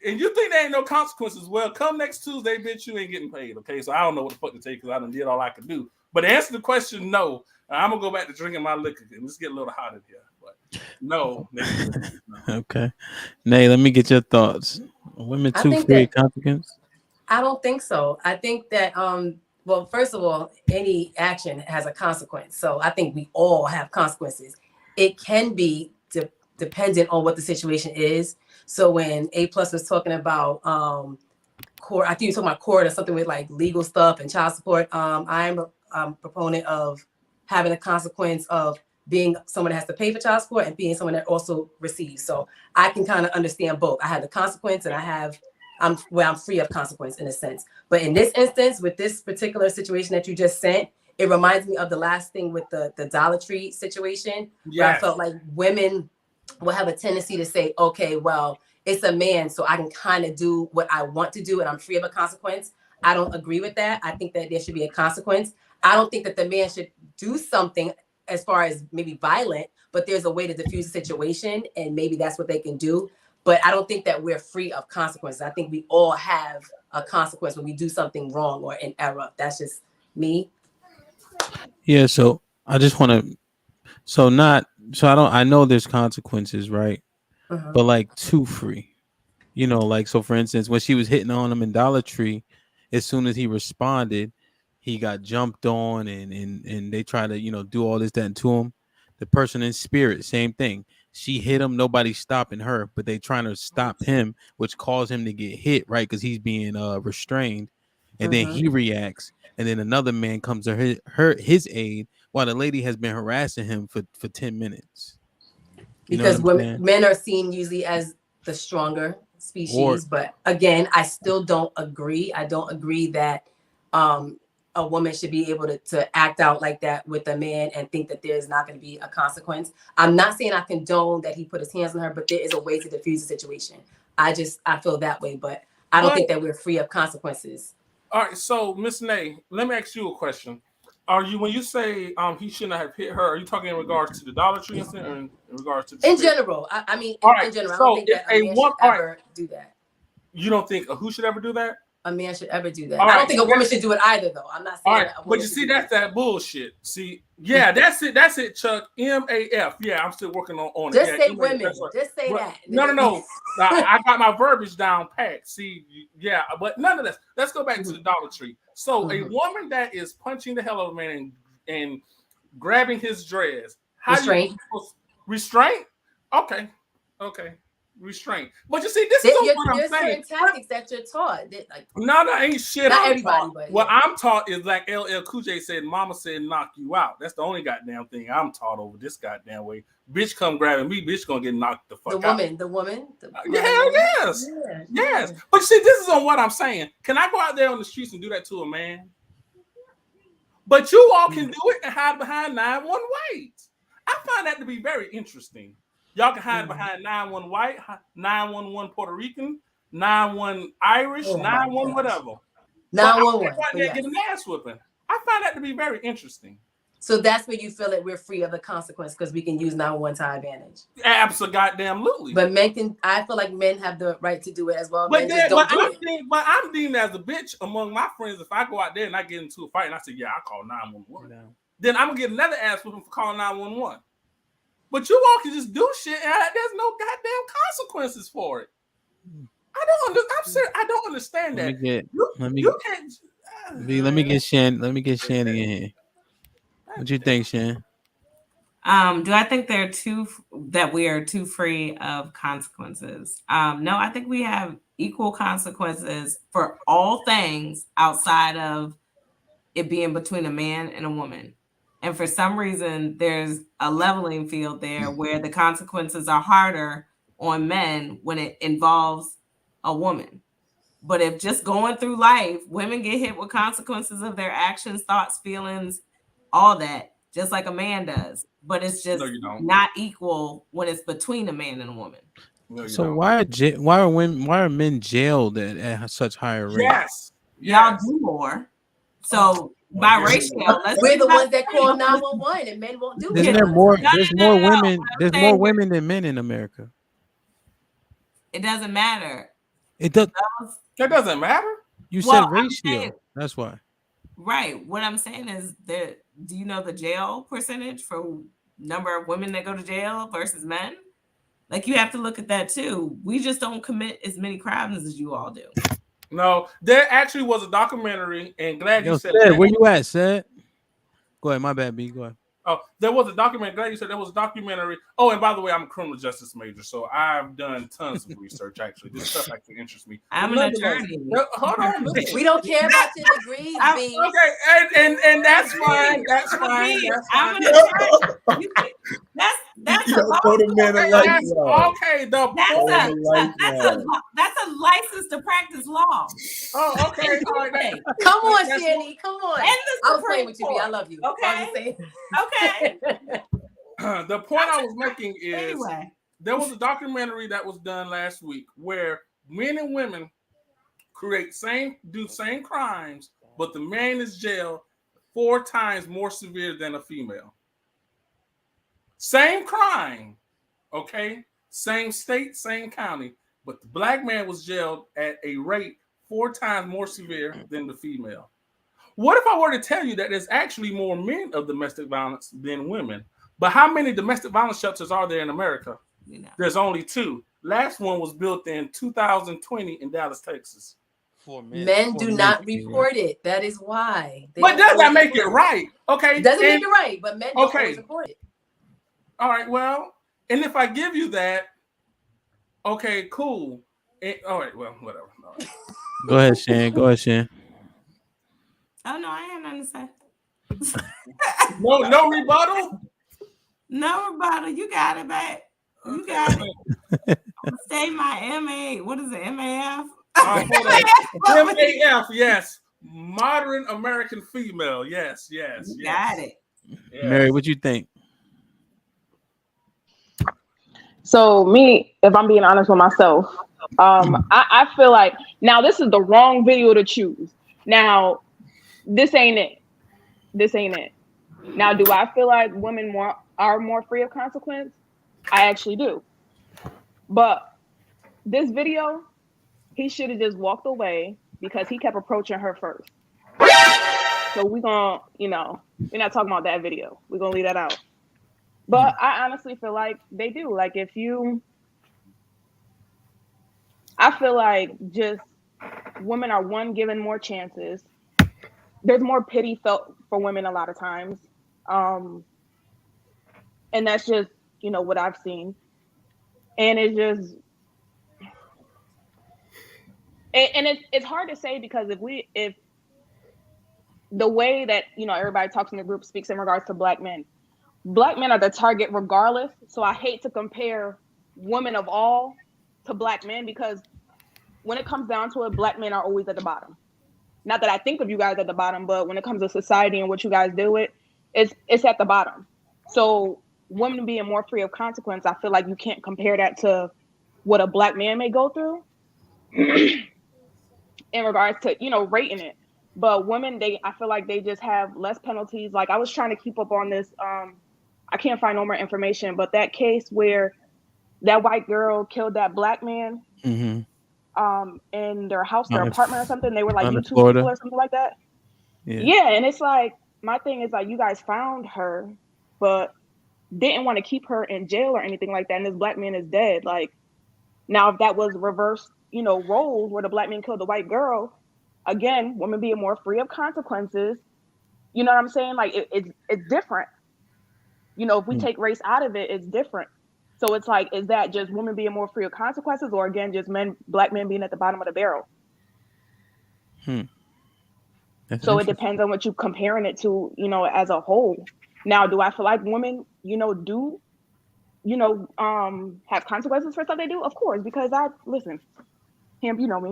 And you think there ain't no consequences. Well, come next Tuesday, bitch, you ain't getting paid, okay? So I don't know what the fuck to take because I done did all I could do. But to answer the question, no. I'm going to go back to drinking my liquor and let's get a little hot in here. But no. Okay. Nay, let me get your thoughts. Women too free of consequence? I don't think so. I think that, well, first of all, any action has a consequence. So I think we all have consequences. It can be dependent on what the situation is. So when A+ was talking about court. I think you're talking about court or something with like legal stuff and child support. I'm a proponent of having a consequence of being someone that has to pay for child support and being someone that also receives. So I can kind of understand both. I have the consequence and I'm free of consequence in a sense. But in this instance, with this particular situation that you just sent, it reminds me of the last thing with the Dollar Tree situation, where I felt like women will have a tendency to say, okay, well, it's a man, so I can kind of do what I want to do and I'm free of a consequence. I don't agree with that. I think that there should be a consequence. I don't think that the man should do something as far as maybe violent, but there's a way to diffuse the situation and maybe that's what they can do. But I don't think that we're free of consequences. I think we all have a consequence when we do something wrong or an error. That's just me. Yeah, so I just want to I know there's consequences, right? But like too free. You know, like, so for instance, when she was hitting on him in Dollar Tree, as soon as he responded, he got jumped on and they try to, you know, do all this, that, and to him. The person in Spirit, same thing. She hit him, nobody's stopping her, but they trying to stop him, which caused him to get hit, right? Because he's being restrained. And then he reacts, and then another man comes to his aid while the lady has been harassing him for 10 minutes. Because men are seen usually as the stronger species, but again, I still don't agree. I don't agree that a woman should be able to act out like that with a man and think that there's not going to be a consequence. I'm not saying I condone that he put his hands on her, but there is a way to diffuse the situation. I feel that way, but I don't think that we're free of consequences. All right, so Miss Nay, let me ask you a question. Are you, when you say he shouldn't have hit her, are you talking in regards to the Dollar Tree incident or in regards to in general? I mean, in general, so I don't think that a man should ever do that. You don't think who should ever do that? A man should ever do that. I don't think a woman should do it either, though. I'm not saying that a woman but you see, that's that bullshit. See, yeah, that's it, Chuck. MAF. Yeah, I'm still working on just it. Say women. Right. Just say that. No. I got my verbiage down packed. See, yeah, but none of this. Let's go back to the Dollar Tree. So a woman that is punching the hell out of a man and grabbing his dress. Restraint? Okay. Restraint. But you see, this is what I'm saying. There's certain tactics that you're taught. No, ain't shit. Not everybody, but what I'm taught is like LL Cool J said, Mama said, knock you out. That's the only goddamn thing I'm taught over this goddamn way. Bitch come grabbing me, bitch gonna get knocked the fuck out. The woman. Yes. But you see, this is on what I'm saying. Can I go out there on the streets and do that to a man? But you all can do it and hide behind 911 white. I find that to be very interesting. Y'all can hide behind 9-1 white, 9-1 Puerto Rican, 9-1 Irish, 9-1 whatever. 9-1-1. Get an ass whipping. I find that to be very interesting. So that's where you feel that we're free of the consequence because we can use 9-1 to our advantage. Absolutely. But men can. I feel like men have the right to do it as well. But I'm deemed as a bitch among my friends. If I go out there and I get into a fight and I say, yeah, I call 911, then I'm gonna get another ass whipping for calling 911. But you all can just do shit and there's no goddamn consequences for it. I don't understand that. Let me get Shannon in here. What you think, Shan? Do I think we are too free of consequences? No, I think we have equal consequences for all things outside of it being between a man and a woman. And for some reason, there's a leveling field there where the consequences are harder on men when it involves a woman. But if just going through life, women get hit with consequences of their actions, thoughts, feelings, all that, just like a man does. But it's just not equal when it's between a man and a woman. So why are men jailed at such higher rates? Yes. Y'all do more. So by ratio, we're the ones that call 911 and men won't do it. There's more women than men in America. It doesn't matter. It does. That doesn't matter. You said ratio. That's why. Right. What I'm saying is that, do you know the jail percentage for number of women that go to jail versus men? Like, you have to look at that too. We just don't commit as many crimes as you all do. No, there actually was a documentary, and glad you said that. Where you at, Seth? Go ahead. My bad, B. Go ahead. Oh, there was a documentary. Glad you said there was a documentary. Oh, and by the way, I'm a criminal justice major, so I've done tons of research. Actually, this stuff actually interests me. I'm an attorney. Hold on, listen. We don't care about your degrees, B. Okay, and that's fine. That's fine. That's I'm fine. an attorney. That's a okay. That's a license to practice law. Oh, okay. All right. Come on, Shanny. Come on. And I was playing with you, B. I love you. Okay. Okay. The point I was making is there was a documentary that was done last week where men and women do same crimes, but the man is jailed 4 times more severe than a female. Same crime, okay? Same state, same county, but the black man was jailed at a rate 4 times more severe than the female. What if I were to tell you that there's actually more men of domestic violence than women? But how many domestic violence shelters are there in America? There's only 2. Last one was built in 2020 in Dallas, Texas. Men do not report it. That is why. But does that make it right? Okay. It doesn't make it right, but men don't always report it. All right, well, and if I give you that, okay, cool. All right, well, whatever. All right. Go ahead, Shan. Oh no, I ain't nothing to say. No rebuttal? No rebuttal. You got it, babe. You got it. Stay my MA. What is it? MAF? MAF, yes. Modern American female. Yes. Got it. Yes. Mary, what you think? So me, if I'm being honest with myself, I feel like now this is the wrong video to choose. Now, this ain't it. Now, do I feel like women are more free of consequence? I actually do. But this video, he should have just walked away because he kept approaching her first. So we're gonna, we're not talking about that video. We're gonna leave that out. But I honestly feel like they do. Like I feel like just women are given more chances. There's more pity felt for women a lot of times. And that's just, what I've seen. And it's just, and it's hard to say because if the way that, everybody talks in the group speaks in regards to black men are the target regardless. So I hate to compare women of all to black men because when it comes down to it, black men are always at the bottom. Not that I think of you guys at the bottom, but when it comes to society and what you guys do with, it's at the bottom. So women being more free of consequence, I feel like you can't compare that to what a black man may go through in regards to, rating it. But women, I feel like they just have less penalties. Like I was trying to keep up on this. I can't find no more information, but that case where that white girl killed that black man in their house, their apartment or something. They were like YouTube people or something like that. Yeah. And it's like, my thing is like, you guys found her, but didn't want to keep her in jail or anything like that. And this black man is dead. Like now, if that was reversed, roles where the black man killed the white girl, again, women being more free of consequences. You know what I'm saying? Like it's different. If we take race out of it, it's different. So it's like, is that just women being more free of consequences, or again, just black men being at the bottom of the barrel? So it depends on what you're comparing it to, as a whole. Now, do I feel like women, do, have consequences for stuff they do? Of course, because him, you know me.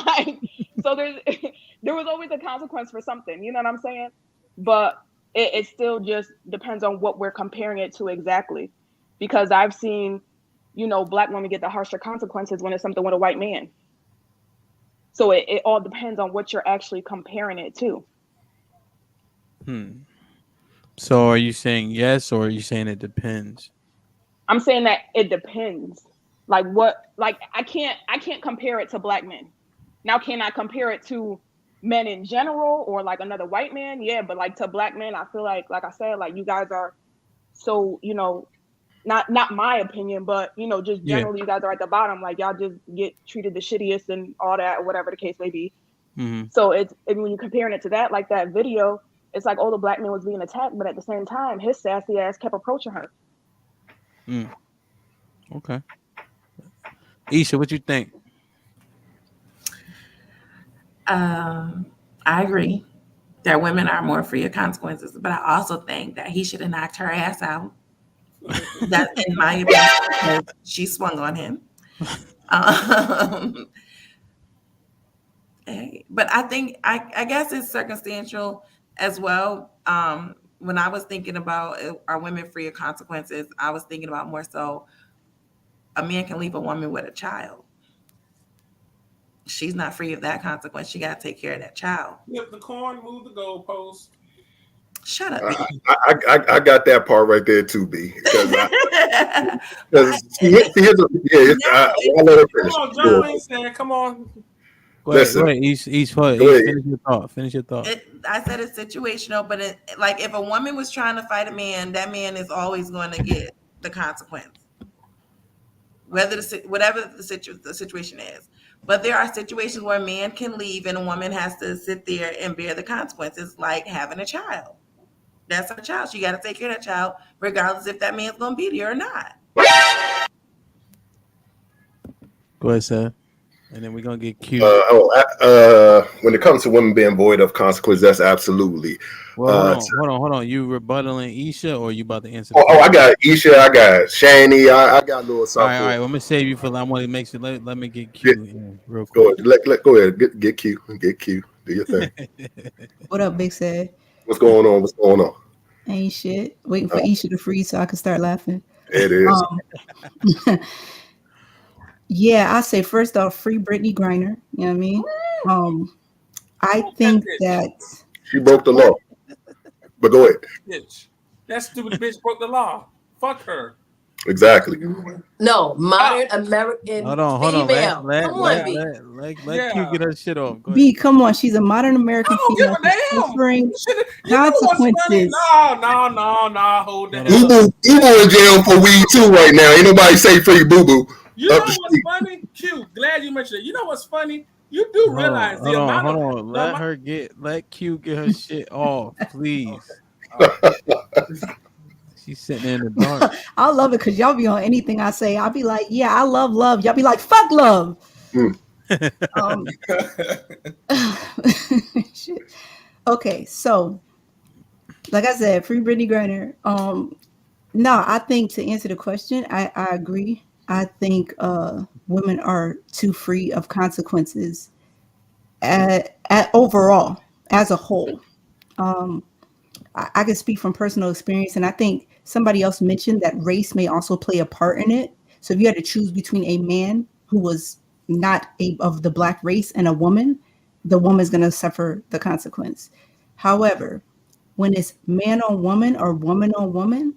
Like, so there was always a consequence for something, you know what I'm saying? But it still just depends on what we're comparing it to exactly. Because I've seen, black women get the harsher consequences when it's something with a white man. So it all depends on what you're actually comparing it to. So are you saying yes, or are you saying it depends? I'm saying that it depends. I can't compare it to black men. Now, can I compare it to men in general or like another white man? Yeah, but like to black men, I feel like I said, like you guys are so, not my opinion, but just generally, you guys are at the bottom. Like y'all just get treated the shittiest and all that, or whatever the case may be. So when you're comparing it to that, like that video, it's like older black man was being attacked, but at the same time, his sassy ass kept approaching her. Okay. Isha, what you think? I agree that women are more free of consequences, but I also think that he should have knocked her ass out. That's in my opinion, because she swung on him. But I think I guess it's circumstantial as well. When I was thinking about are women free of consequences, I was thinking about more so a man can leave a woman with a child. She's not free of that consequence. She got to take care of that child. Flip the coin, move the goalpost. Shut up. I got that part right there too, B. Because I let her finish. Come on, John ain't saying, come on. Go ahead, finish your thought. I said it's situational, but like if a woman was trying to fight a man, that man is always going to get the consequence, whatever the situation is. But there are situations where a man can leave and a woman has to sit there and bear the consequences, like having a child. That's her child. She got to take care of that child, regardless if that man's going to be there or not. Go ahead, Seth. And then we're going to get cute. When it comes to women being void of consequence, that's absolutely. Well, hold on. You rebuttaling Isha, or you about to answer? I got Isha. I got Shani. I got a little something. All right. Well, I'm gonna save you for. I want to make sure. Let me get cute real quick. Go ahead. Get cute. Get cute. Do your thing. What up, Big Sad? What's going on? Ain't shit. Waiting for Isha to freeze so I can start laughing. It is. Yeah, I say first off, free Brittany Griner. You know what I mean? I think that she broke the law. But go ahead. Bitch. That stupid bitch broke the law. Fuck her. Exactly. No, modern American female. Come on, B. Let Q get her shit off. B, come on. She's a modern American female suffering consequences. No. Hold that. Boo Boo in jail for weed too right now. Ain't nobody safe for you, Boo Boo. You know what's funny? Q, glad you mentioned it. You know what's funny? You do realize the amount of let Q get her shit off, please. She's sitting in the dark. I love it because y'all be on anything I say. I'll be like, yeah, I love love. Y'all be like, fuck love. Shit. Okay, so like I said, free Brittany Griner. No, I think to answer the question, I agree. I think women are too free of consequences at overall, as a whole. I can speak from personal experience, and I think somebody else mentioned that race may also play a part in it. So if you had to choose between a man who was not of the Black race and a woman, the woman's going to suffer the consequence. However, when it's man on woman or woman on woman,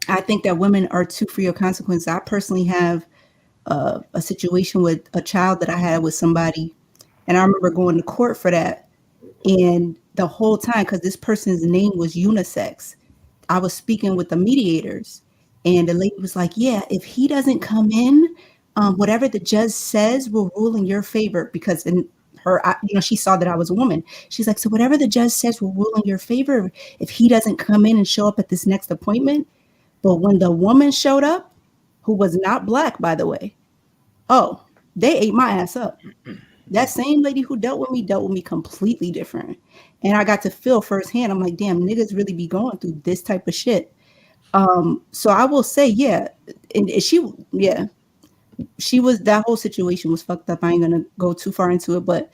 I think that women are too free of consequence. I personally have a situation with a child that I had with somebody, and I remember going to court for that. And the whole time, because this person's name was unisex, I was speaking with the mediators, and the lady was like, yeah, if he doesn't come in, whatever the judge says will rule in your favor, because in her, she saw that I was a woman. She's like, so whatever the judge says will rule in your favor if he doesn't come in and show up at this next appointment. But when the woman showed up, who was not Black, by the way, they ate my ass up. That same lady who dealt with me completely different. And I got to feel firsthand. I'm like, damn, niggas really be going through this type of shit. So I will say, yeah. And she was, that whole situation was fucked up. I ain't going to go too far into it, but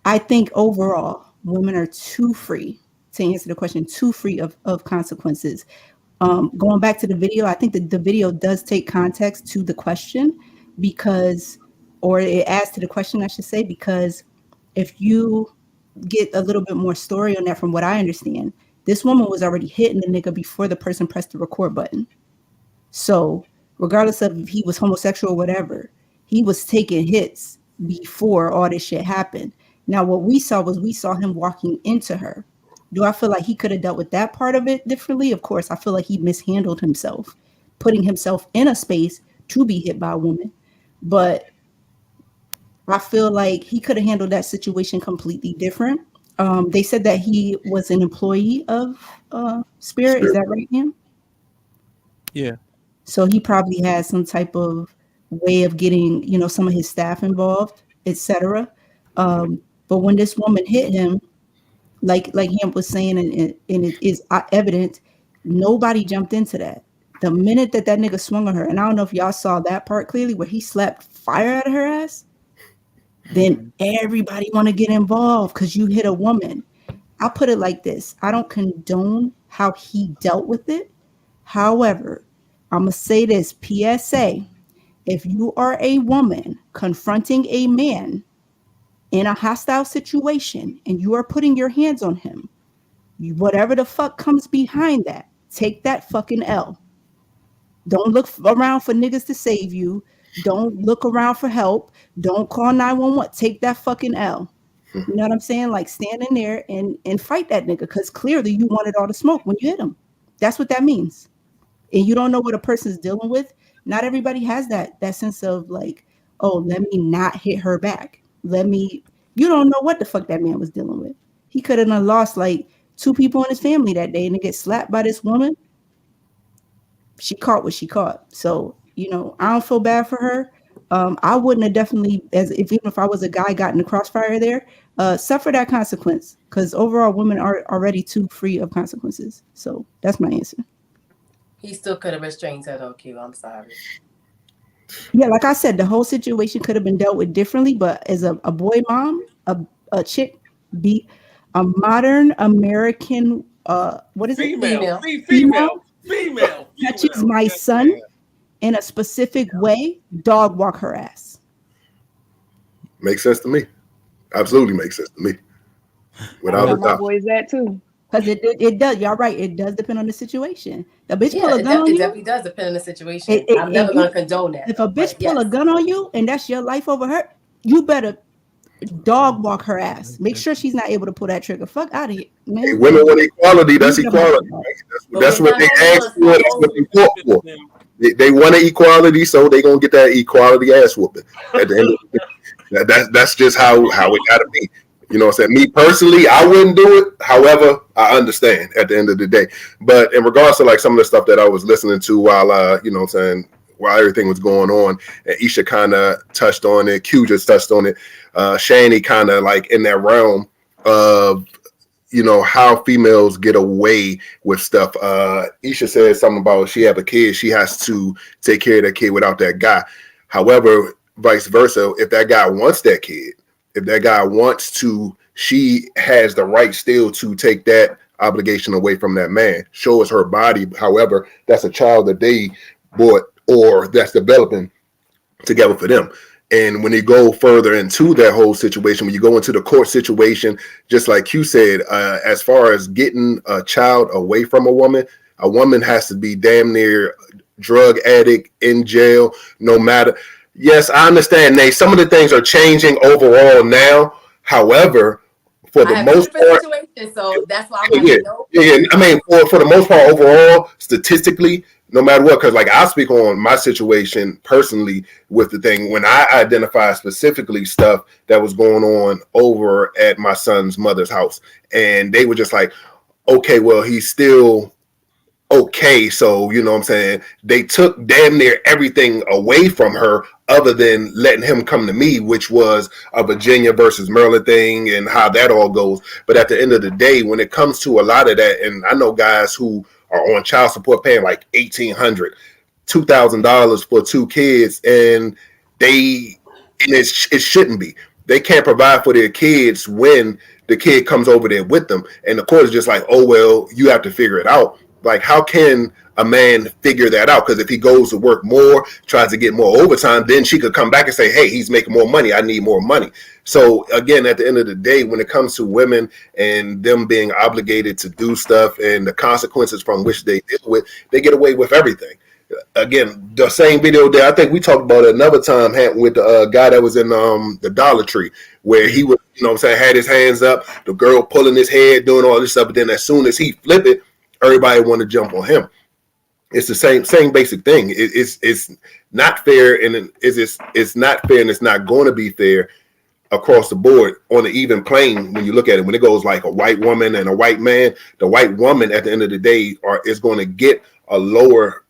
I think overall, women are too free, to answer the question, too free of consequences. Going back to the video, I think that the video does take context to the question or it adds to the question, I should say, because if you get a little bit more story on that, from what I understand, this woman was already hitting the nigga before the person pressed the record button. So regardless of if he was homosexual or whatever, he was taking hits before all this shit happened. Now, what we saw him walking into her. Do I feel like he could have dealt with that part of it differently? Of course. I feel like he mishandled himself, putting himself in a space to be hit by a woman. But I feel like he could have handled that situation completely different. They said that he was an employee of Spirit. Is that right, Ian? Yeah. So he probably had some type of way of getting, some of his staff involved, etc. But when this woman hit him, like him was saying, and it is evident, nobody jumped into that. The minute that nigga swung on her, and I don't know if y'all saw that part clearly, where he slapped fire out of her ass, then everybody want to get involved because you hit a woman. I'll put it like this. I don't condone how he dealt with it. However, I'm going to say this, PSA, if you are a woman confronting a man in a hostile situation and you are putting your hands on him, whatever the fuck comes behind that, take that fucking L. Don't look around for niggas to save you. Don't look around for help. Don't call 911. Take that fucking L. You know what I'm saying? Like, stand in there and fight that nigga, because clearly you wanted all the smoke when you hit him. That's what that means. And you don't know what a person's dealing with. Not everybody has that sense of like, oh, let me not hit her back. You don't know what the fuck that man was dealing with. He could have lost like 2 people in his family that day and to get slapped by this woman. She caught what she caught. So, I don't feel bad for her. I wouldn't have definitely, even if I was a guy got in the crossfire there, suffer that consequence, because overall women are already too free of consequences. So that's my answer. He still could have restrained her though, Q. I'm sorry. Yeah, like I said, the whole situation could have been dealt with differently, but as a boy mom, a chick, be a modern American, what is it? Female touches my son in a specific way, dog walk her ass. Makes sense to me. Absolutely makes sense to me. Without a doubt. My boys that too. Because it does. Y'all right. It does depend on the situation. The bitch pull a gun on you. It definitely does depend on the situation. I'm never going to condone that. If a bitch pull a gun on you and that's your life over her, you better dog walk her ass. Make sure she's not able to pull that trigger. Fuck out of here, man. Hey, women want equality. That's equality. That's what they ask for. That's what they fought for. They want an equality, so they gonna get that equality ass whooping. At the end of the day, that's just how it gotta be. You know what I'm saying? Me personally, I wouldn't do it. However, I understand at the end of the day. But in regards to like some of the stuff that I was listening to while while everything was going on, and Isha kind of touched on it, Q just touched on it, Shani kind of like in that realm of how females get away with stuff. Isha said something about she have a kid, she has to take care of that kid without that guy. However, vice versa, if that guy wants that kid, if that guy wants to, she has the right still to take that obligation away from that man. Show us her body. However, that's a child that they bought or that's developing together for them. And when you go further into that whole situation, when you go into the court situation, just like you said, as far as getting a child away from a woman has to be damn near drug addict, in jail, no matter. Yes, I understand, Nate. Some of the things are changing overall now. However, for the most part, situation, so that's why I'm like, no. I mean, for the most part, overall, statistically, no matter what, because like I speak on my situation personally with the thing when I identify specifically stuff that was going on over at my son's mother's house, and they were just like, okay, well, he's still okay. So, you know what I'm saying? They took damn near everything away from her other than letting him come to me, which was a Virginia versus Maryland thing and how that all goes. But at the end of the day, when it comes to a lot of that, and I know guys who are on child support paying like $1,800, $2,000 for 2 kids, and it shouldn't be. They can't provide for their kids when the kid comes over there with them. And the court is just like, oh, well, you have to figure it out. Like, how can a man figure that out? Because if he goes to work more, tries to get more overtime, then she could come back and say, hey, he's making more money. I need more money. So again, at the end of the day, when it comes to women and them being obligated to do stuff and the consequences from which they deal with, they get away with everything. Again, the same video that I think we talked about another time with the guy that was in the Dollar Tree, where he was, had his hands up, the girl pulling his head, doing all this stuff. But then as soon as he flip it, everybody want to jump on him. It's the same basic thing. It's not fair, and it's not fair, and it's not going to be fair across the board on an even plane. When you look at it, when it goes like a white woman and a white man, the white woman at the end of the day is going to get a lower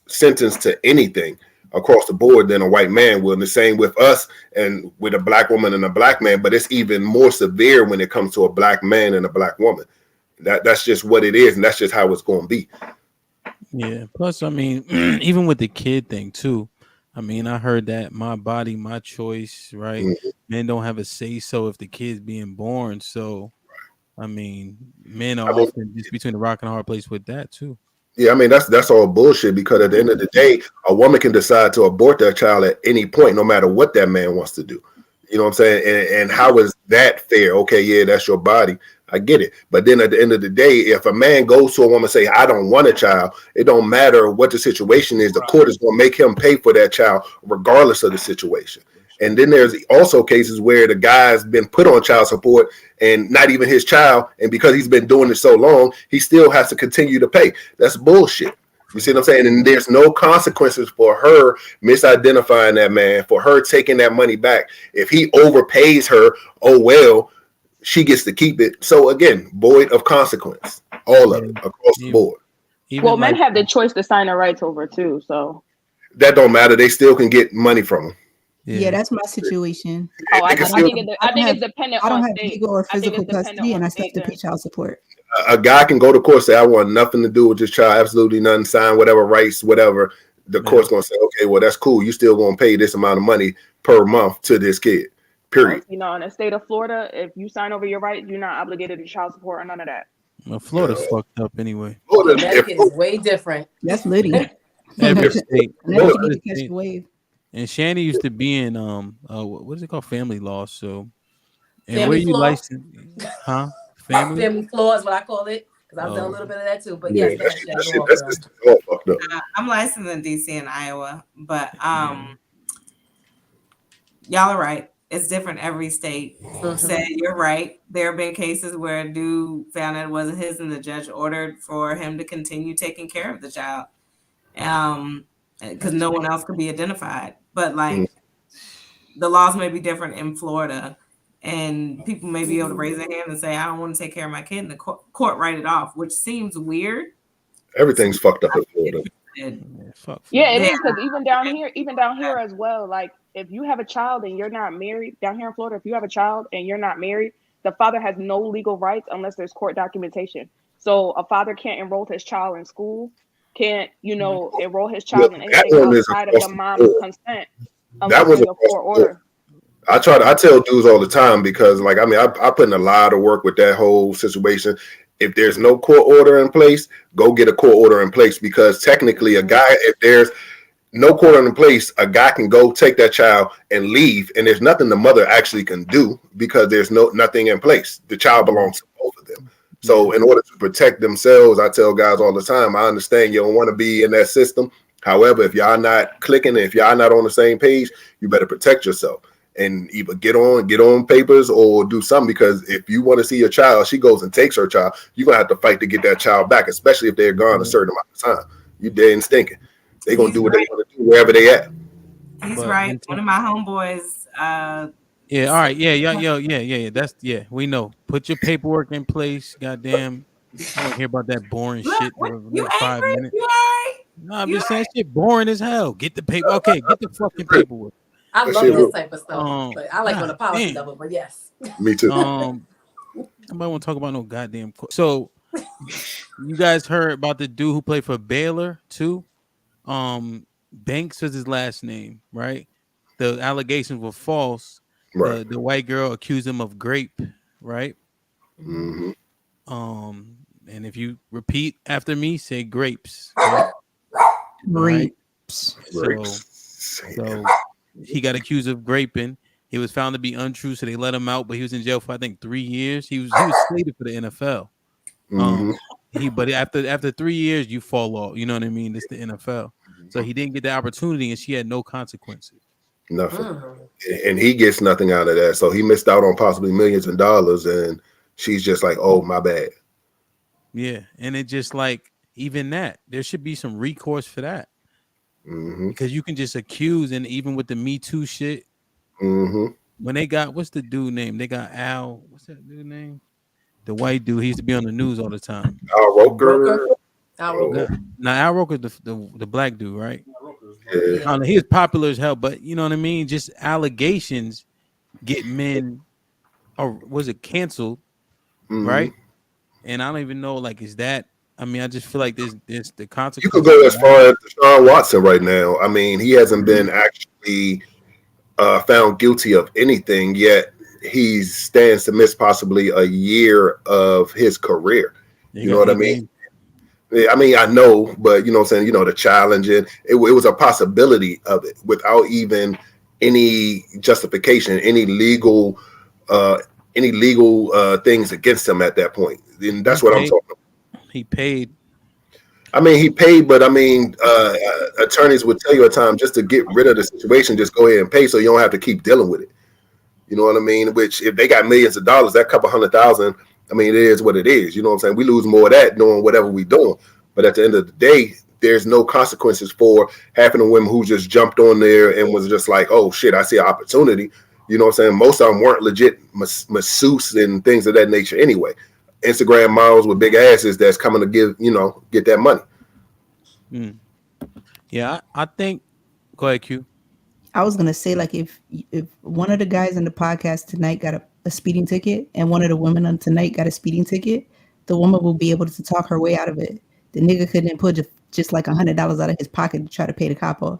sentence to anything across the board than a white man will. And the same with us and with a black woman and a black man, but it's even more severe when it comes to a black man and a black woman. That's just what it is, and that's just how it's going to be. Yeah. Plus, I mean, even with the kid thing too. I mean, I heard that my body, my choice, right? Mm-hmm. Men don't have a say so if the kid's being born. So, I mean, men are often just between the rock and a hard place with that too. Yeah, I mean that's all bullshit, because at the end of the day, a woman can decide to abort that child at any point, no matter what that man wants to do. You know what I'm saying? And how is that fair? Okay, yeah, that's your body. I get it. But then at the end of the day, if a man goes to a woman and say, I don't want a child, it don't matter what the situation is. The court is going to make him pay for that child regardless of the situation. And then there's also cases where the guy's been put on child support and not even his child. And because he's been doing it so long, he still has to continue to pay. That's bullshit. You see what I'm saying? And there's no consequences for her misidentifying that man, for her taking that money back. If he overpays her, oh, well, she gets to keep it. So again, void of consequence, all of it across the board. Well, men have the choice to sign their rights over too. So that don't matter. They still can get money from him. Yeah, that's my situation. Oh, I think it's dependent. I don't have legal or physical custody, and I still have to pay child support. A guy can go to court, say, I want nothing to do with this child, absolutely nothing, sign whatever rights, whatever. The court's going to say, okay, well, that's cool. You still going to pay this amount of money per month to this kid, period. You know, in the state of Florida, if you sign over your rights, you're not obligated to child support or none of that. Well, Florida's fucked up anyway. Connecticut is way different. That's Liddy. Every state. Catch the wave. And Shanny used to be in what is it called? Family law. So, and family where you law? licensed? Huh? Family law is what I call it, because I've done a little bit of that too. But yes, that's all fucked up. I'm licensed in DC and Iowa, but y'all are right. It's different every state. Said you're right. There have been cases where a dude found that it wasn't his, and the judge ordered for him to continue taking care of the child, because no one else could be identified. But like the laws may be different in Florida, and people may be able to raise their hand and say, I don't want to take care of my kid, and the court write it off, which seems weird. Everything's fucked up in Florida. Yeah, it is, because even down here as well, like if you have a child and you're not married, down here in Florida, if you have a child and you're not married, the father has no legal rights unless there's court documentation. So a father can't enroll his child in school, can't, enroll his child in anything outside of the mom's consent unless there's a court order. I tell dudes all the time, because I put in a lot of work with that whole situation. If there's no court order in place, go get a court order in place, because technically a guy, if there's no court order in place, a guy can go take that child and leave, and there's nothing the mother actually can do because there's nothing in place. The child belongs to both of them. So in order to protect themselves, I tell guys all the time, I understand you don't want to be in that system. However, if y'all not clicking, if y'all not on the same page, you better protect yourself and either get on papers or do something, because if you want to see your child, she goes and takes her child, you're going to have to fight to get that child back, especially if they're gone a certain amount of time. You dead and stinking. They're going to do what they want to do wherever they at. He's right. One of my homeboys. Yeah. All right. Yeah. That's we know. Put your paperwork in place. Goddamn. I don't hear about that boring shit for the next 5 minutes. You all right? No, I'm just saying shit boring as hell. Get the paper. Okay, get the fucking paperwork. I love this type of stuff. But I like when the policy double, but yes. Me too. Nobody want to talk about no goddamn. So, you guys heard about the dude who played for Baylor too? Banks was his last name, right? The allegations were false. Right. The white girl accused him of grape, right? Mm-hmm. And if you repeat after me, say grapes. Right? So he got accused of graping. He was found to be untrue, so they let him out. But he was in jail for I think 3 years. He was slated for the NFL. But after 3 years, you fall off. You know what I mean? It's the NFL. So he didn't get the opportunity, and she had no consequences. Nothing. And he gets nothing out of that. So he missed out on possibly millions of dollars, and she's just like, oh, my bad. Yeah, and it just like, even that, there should be some recourse for that. Mm-hmm. Because you can just accuse, and even with the Me Too shit, when they got what's the dude name? They got Al. What's that dude name? The white dude. He used to be on the news all the time. Al Roker. Al Roker. Now Al Roker's the black dude, right? Yeah. I don't know, he was popular as hell, but you know what I mean. Just allegations get men, or was it canceled, right? And I don't even know, like, is that? I mean, I just feel like there's the consequences. You could go as far as Deshaun Watson right now. I mean, he hasn't been actually found guilty of anything yet. He stands to miss possibly a year of his career. You know what I mean? I mean, I know, but you know what I'm saying? You know, the challenge, and it was a possibility of it without even any justification, any legal things against him at that point. And that's what I'm talking about. He paid. I mean, he paid, but I mean, attorneys would tell you at times just to get rid of the situation, just go ahead and pay so you don't have to keep dealing with it. You know what I mean? Which, if they got millions of dollars, that couple $100,000, I mean, it is what it is. You know what I'm saying? We lose more of that doing whatever we're doing. But at the end of the day, there's no consequences for half of the women who just jumped on there and was just like, oh, shit, I see an opportunity. You know what I'm saying? Most of them weren't legit masseuse and things of that nature anyway. Instagram models with big asses that's coming to get that money. Yeah, I think. Go ahead, Q. I was gonna say, like, if one of the guys in the podcast tonight got a speeding ticket and one of the women on tonight got a speeding ticket, the woman will be able to talk her way out of it. The nigga couldn't put just like $100 out of his pocket to try to pay the cop off.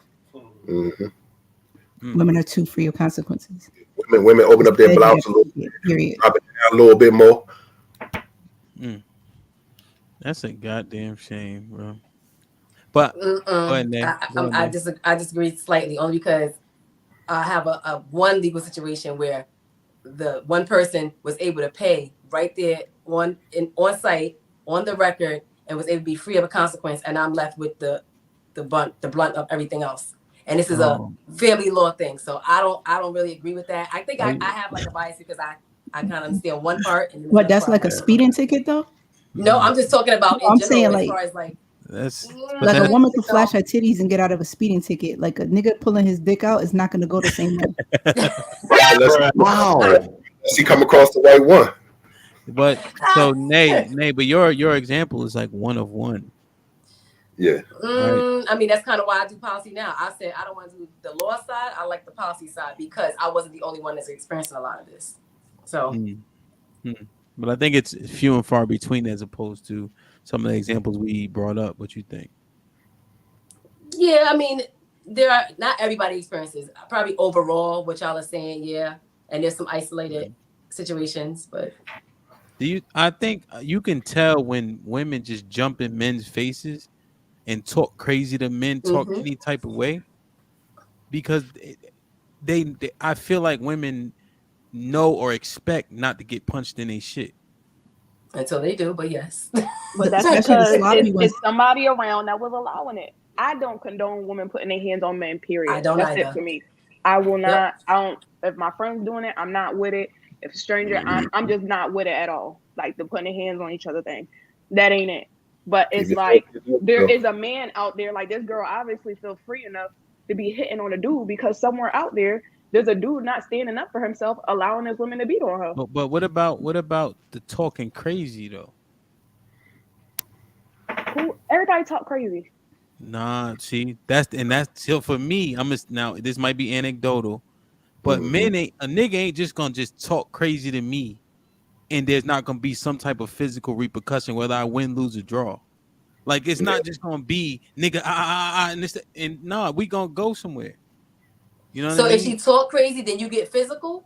Women are too free of consequences. Women open up their blouse a little bit, drop it down a little bit more. That's a goddamn shame, bro. But I disagree slightly, only because I have a one legal situation where the one person was able to pay right there on site, on the record, and was able to be free of a consequence, and I'm left with the blunt of everything else. And this is a family law thing, so I don't really agree with that. I think I have like a bias because I kind of understand one part. And what, that's like a speeding ticket though? No, I'm just talking about in general, as far as like. Like a woman can flash her titties and get out of a speeding ticket. Like a nigga pulling his dick out is not going to go the same way. Wow. Unless he come across the right one. But so Nay, but your example is like one of one. Yeah. Right. I mean, that's kind of why I do policy now. I said I don't want to do the law side. I like the policy side because I wasn't the only one that's experiencing a lot of this. So. But I think it's few and far between as opposed to some of the examples we brought up. What you think? Yeah, I mean, there are not everybody experiences. Probably overall, what y'all are saying, yeah. And there's some isolated situations, but I think you can tell when women just jump in men's faces and talk crazy to men, talk any type of way, because they I feel like women know or expect not to get punched in their shit. Until they do, but yes. But that's because it's somebody around that was allowing it. I don't condone women putting their hands on men, period. I don't That's either. it for me. I will not, I don't, if my friend's doing it, I'm not with it. If a stranger, I'm just not with it at all. Like the putting their hands on each other thing. That ain't it. But it's like, there is a man out there, like this girl obviously feels free enough to be hitting on a dude because somewhere out there's a dude not standing up for himself, allowing his women to beat on her. But what about the talking crazy though? Everybody talk crazy. Nah, see, that's still for me. Now this might be anecdotal, but men a nigga ain't just gonna just talk crazy to me, and there's not gonna be some type of physical repercussion whether I win, lose, or draw. Like it's not just gonna be nigga and nah, we gonna go somewhere. You know what I mean? So if she talk crazy, then you get physical?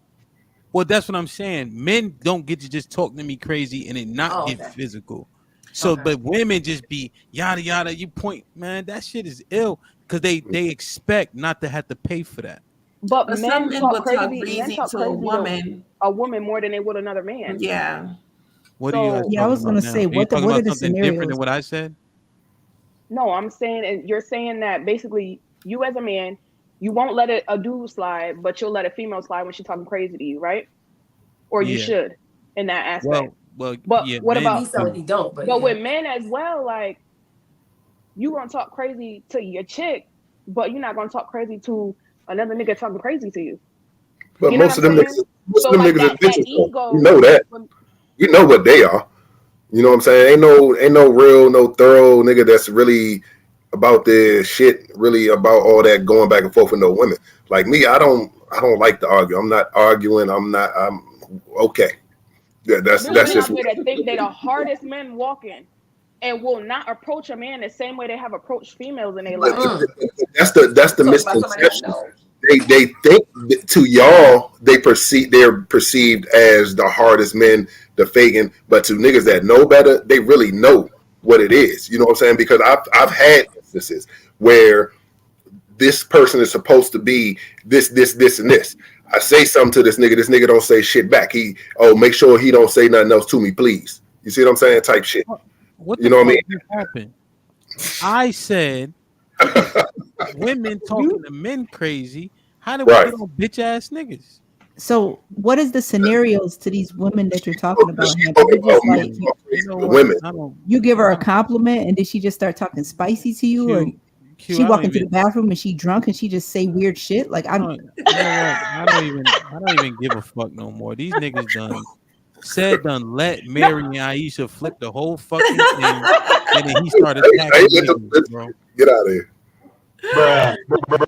Well, that's what I'm saying. Men don't get to just talk to me crazy and it not get physical. So, but women just be yada yada. You point, man, that shit is ill because they expect not to have to pay for that. But men talk crazy to a woman more than they would another man. Yeah. What do you guys? Yeah, I was gonna say what are the something scenarios? different than what I said? No, I'm saying you're saying that basically you as a man, you won't let a dude slide, but you'll let a female slide when she's talking crazy to you, right? Or you should in that aspect. Well, but yeah, what about you don't? But with men as well, like you gonna talk crazy to your chick, but you're not gonna talk crazy to another nigga talking crazy to you. But You know most of what I'm them saying? niggas, most So of them like niggas are that bitches. Though. ego. You know that. You know what they are. You know what I'm saying? Ain't no real, no thorough nigga that's really about this shit, really about all that going back and forth with no women. Like me, I don't like to argue. I'm not arguing. I'm okay. Yeah, There's that's men just out there that think they're the hardest men walking and will not approach a man the same way they have approached females in their life. that's the misconception. They think that to y'all they're perceived as the hardest men, the faking, but to niggas that know better, they really know what it is. You know what I'm saying? Because I've had instances where this person is supposed to be this, and this. I say something to this nigga don't say shit back. Make sure he don't say nothing else to me, please. You see what I'm saying? Type shit. What you know what I mean? Happened? I said women talking to men crazy. How did we get on bitch ass niggas? So, what is the scenarios to these women that you're talking about? You give her a compliment and did she just start talking spicy to you, or she walk into the bathroom and she drunk and she just say weird shit? Like I don't even give a fuck no more. These niggas done let Mary and Aisha flip the whole fucking thing, and then he started attacking niggas, bro. Get out of here. Bruh.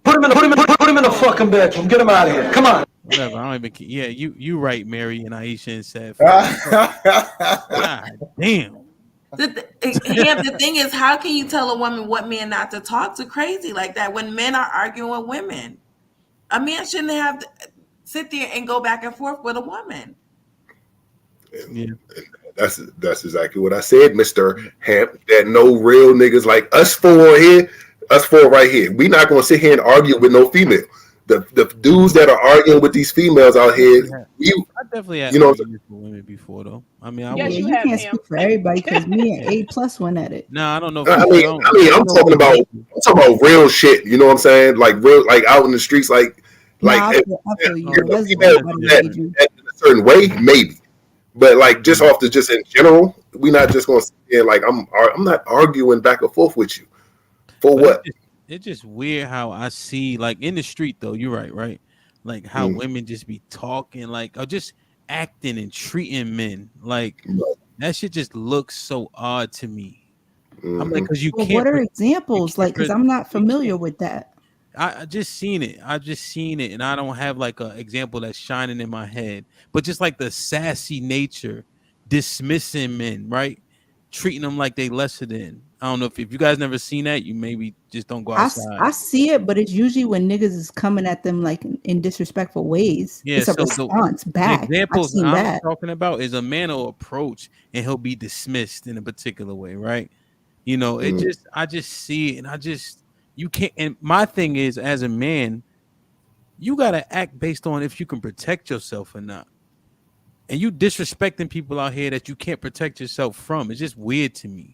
Put him in the fucking bedroom. Get him out of here. Come on. Whatever. I don't even care. Yeah, you right, Mary and Aisha and said, God damn. The thing is, how can you tell a woman what men not to talk to crazy like that when men are arguing with women? A man shouldn't have to sit there and go back and forth with a woman. Yeah. That's exactly what I said, Mr. Hamp. That no real niggas like us four right here. We not gonna sit here and argue with no female. The dudes that are arguing with these females out here, I definitely had arguments with women before though. I mean, you can't speak for everybody because me and A+ went at it. No, I don't know. I'm talking about real shit. You know what I'm saying? Like real, like out in the streets, I feel you. In a certain way, maybe. But like just in general, we not just gonna sit here like I'm not arguing back and forth with you. For what? It's just weird how I see like in the street though. You're right? Like how women just be talking like or just acting and treating men like that shit just looks so odd to me. I'm like, because you can't. What are examples like? Because I'm not familiar with that. I just seen it, and I don't have like an example that's shining in my head. But just like the sassy nature, dismissing men, right? Treating them like they lesser than. I don't know if you guys never seen that. You maybe just don't go outside. I see it, but it's usually when niggas is coming at them like in disrespectful ways. Yeah, it's a response back. The examples I'm talking about is a man will approach and he'll be dismissed in a particular way, right? You know, I just see it, and you can't. And my thing is, as a man, you gotta act based on if you can protect yourself or not. And you disrespecting people out here that you can't protect yourself from. It's just weird to me.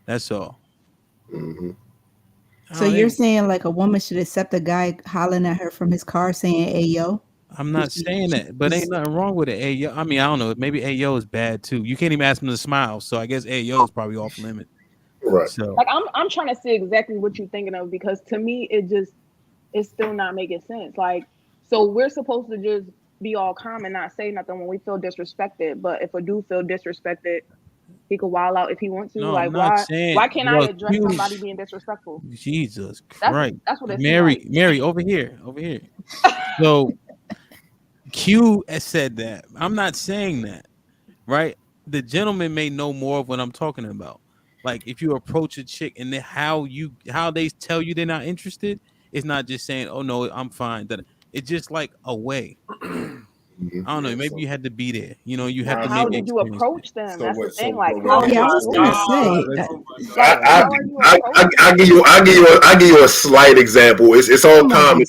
That's all. So you're saying like a woman should accept a guy hollering at her from his car saying "Hey yo"? I'm not saying that, but ain't nothing wrong with it. Hey yo, I mean I don't know. Maybe "Hey yo" is bad too. You can't even ask him to smile, so I guess "Hey yo" is probably off limit. Right. So like I'm trying to see exactly what you're thinking of because to me it's still not making sense. Like so we're supposed to just be all calm and not say nothing when we feel disrespected, but if a dude feel disrespected, he could wild out if he wants to. No, like why can't I address somebody being disrespectful? Jesus Christ. That's what it's Mary, over here. So Q has said that. I'm not saying that, right? The gentleman may know more of what I'm talking about. Like if you approach a chick and then how they tell you they're not interested, it's not just saying, "Oh no, I'm fine." That it's just like a way. I don't know. Maybe you had to be there. You know, you have to. How did you approach them? That's the thing. Like, I was gonna say. I give you a slight example. It's all comedy.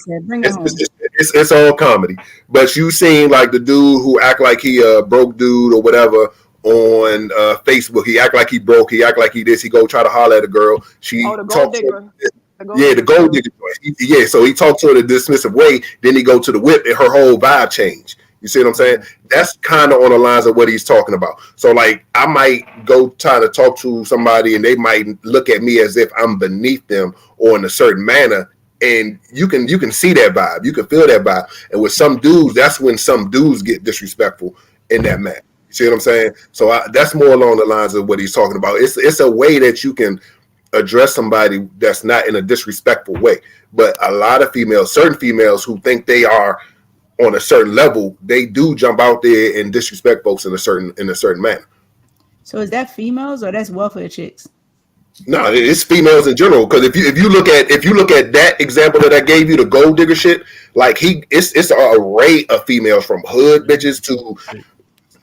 It's all comedy. But you seen like the dude who act like he a broke dude or whatever on Facebook. He act like he broke. He act like he this. He go try to holler at a girl. the gold digger. The gold digger. Yeah, so he talked to her in a dismissive way. Then he go to the whip, and her whole vibe changed. You see what I'm saying? That's kind of on the lines of what he's talking about. So, like, I might go try to talk to somebody, and they might look at me as if I'm beneath them or in a certain manner. And you can see that vibe. You can feel that vibe. And with some dudes, that's when some dudes get disrespectful in that match. You see what I'm saying? So that's more along the lines of what he's talking about. It's a way that you can address somebody that's not in a disrespectful way. But a lot of females, certain females who think they are on a certain level, they do jump out there and disrespect folks in a certain manner. So is that females or that's welfare chicks? No, it's females in general. Because if you look at that example that I gave you, the gold digger shit, like it's an array of females from hood bitches to,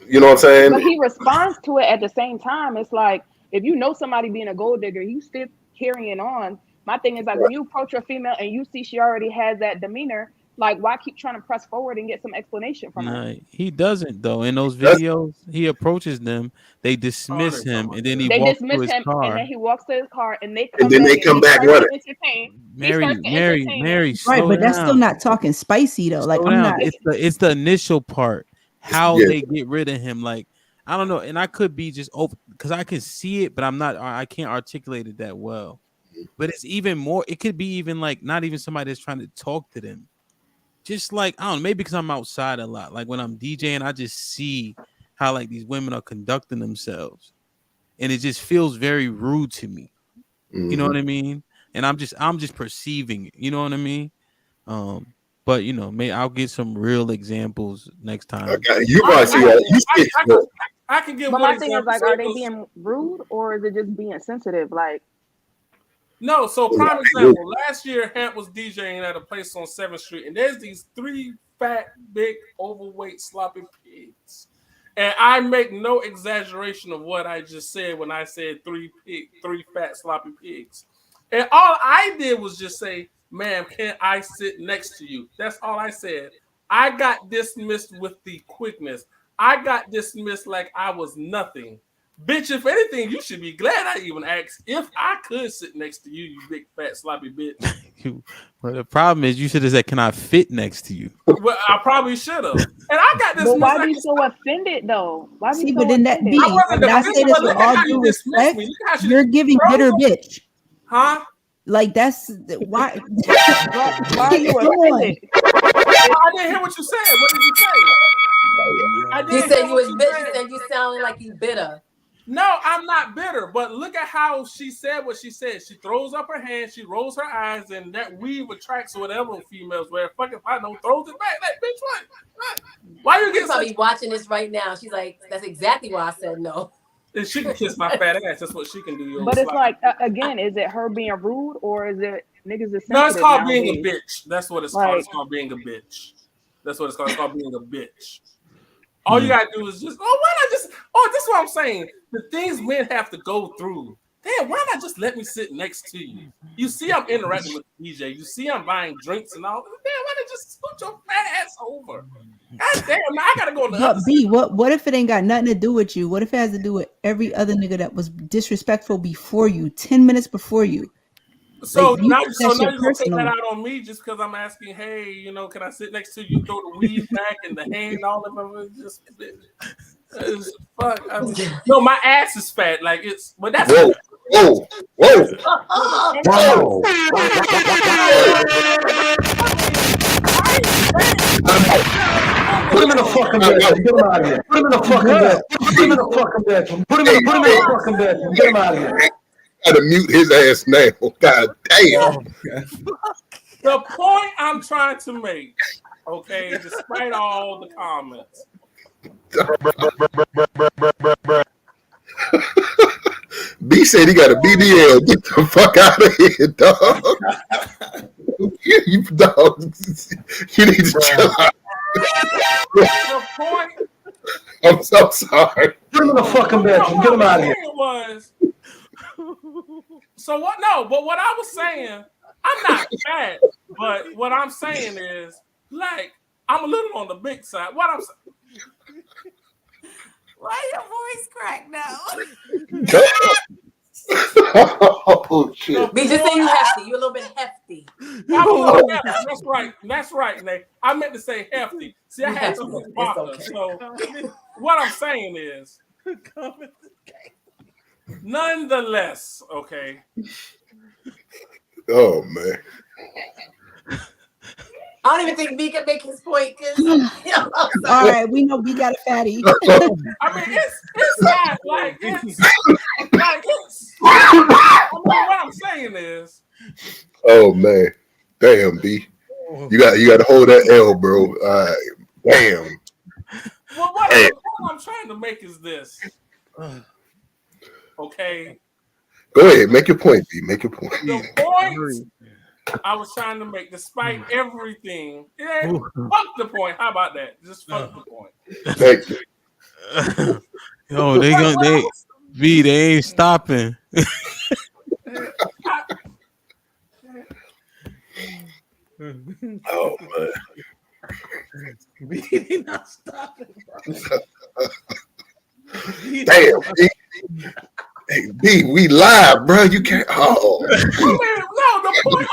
you know what I'm saying? But he responds to it at the same time. It's like, if you know somebody being a gold digger, you still carrying on. My thing is like, when you approach a female and you see she already has that demeanor, like, why keep trying to press forward and get some explanation from her? He doesn't though. In those videos, he approaches them, they dismiss him, and then he walks to his car. And then he walks to his car, and they come back running. Mary, right, but that's still not talking spicy though. Like, I'm not. It's the initial part, how they get rid of him. Like, I don't know, and I could be just over because I can see it, but I can't articulate it that well. But it's even more. It could be even like not even somebody that's trying to talk to them. Just like, I don't know, maybe because I'm outside a lot. Like when I'm DJing, I just see how like these women are conducting themselves, and it just feels very rude to me. Mm-hmm. You know what I mean? And I'm just perceiving it. You know what I mean? But you know, I'll get some real examples next time. Okay. You probably see that. I can give. But my thing is like, are they being rude or is it just being sensitive? Like. No, so prime example. Last year, Hamp was DJing at a place on 7th Street, and there's these 3 fat, big, overweight, sloppy pigs. And I make no exaggeration of what I just said when I said 3 fat, sloppy pigs. And all I did was just say, ma'am, can I sit next to you? That's all I said. I got dismissed with the quickness. I got dismissed like I was nothing. Bitch, if anything, you should be glad I even asked if I could sit next to you, you big fat sloppy bitch. Well, the problem is you should have said, "Can I fit next to you?" Well, I probably should have. And I got this. But why be so offended though? Why be so but then that offended? I say this with all due respect. You're giving bitter bitch. Huh? Like that's why. Why are you offended? I didn't hear what you said. What did you say? You said you was bitter. You said you sounded like you bitter. No, I'm not bitter, but look at how she said what she said. She throws up her hand, she rolls her eyes, and that weave attracts whatever females wear. Fuck if I know, throws it back. Like, bitch, what? Why you She's probably watching this right now. She's like, that's exactly why I said no. And she can kiss my fat ass. That's what she can do. But it's like, again, is it her being rude or is it niggas is No, it's called nowadays? being a bitch. That's what it's called. It's called being a bitch. That's what it's called. It's called being a bitch. All you gotta do is just, why not just, this is what I'm saying. The things men have to go through. Damn, why not just let me sit next to you? You see I'm interacting with DJ. You see I'm buying drinks and all. Damn, why not just scoot your fat ass over? God damn, now I gotta go to the other side. What if it ain't got nothing to do with you? What if it has to do with every other nigga that was disrespectful before you, 10 minutes before you? So like, now you're gonna take that out on me just because I'm asking, hey, you know, can I sit next to you? Throw the weed back and the hand, all of them. Just fuck. I mean, no, my ass is fat. Like it's, but that's whoa. Put him in the fucking bedroom. Get him out of here. Put him in the fucking bedroom. Put him in the fucking bedroom. Put him in the fucking bedroom. Get him out of here. Gotta mute his ass now. God damn. The point I'm trying to make, okay, despite all the comments. B said he got a BBL. Get the fuck out of here, dog. You dog. You need to chill out. The point. I'm so sorry. Put him in the fucking bedroom. Get him out of here. So what? No, but what I was saying, I'm not fat, but what I'm saying is, like, I'm a little on the big side. What I'm saying. Why your voice cracked now? Oh shit! We just say you hefty. You're a little bit hefty. That's right. That's right, Nate. I meant to say hefty. See, I had too much vodka. Okay. So what I'm saying is, nonetheless, okay. Oh man. I don't even think B can make his point because all right, we know B got a fatty. I mean, it's not like it's I mean, what I'm saying is. Oh man, damn B, you got to hold that L, bro. Damn. Well, what the point I'm trying to make is this. Okay. Go ahead, make your point, B. Make your point. The point I was trying to make, despite everything, fuck the point. How about that? Just fuck the point. Thank you. Yo, they ain't stopping. Oh man. B not stopping, bro. Damn. Hey, B, we live, bro. You can't. Oh. No, the point.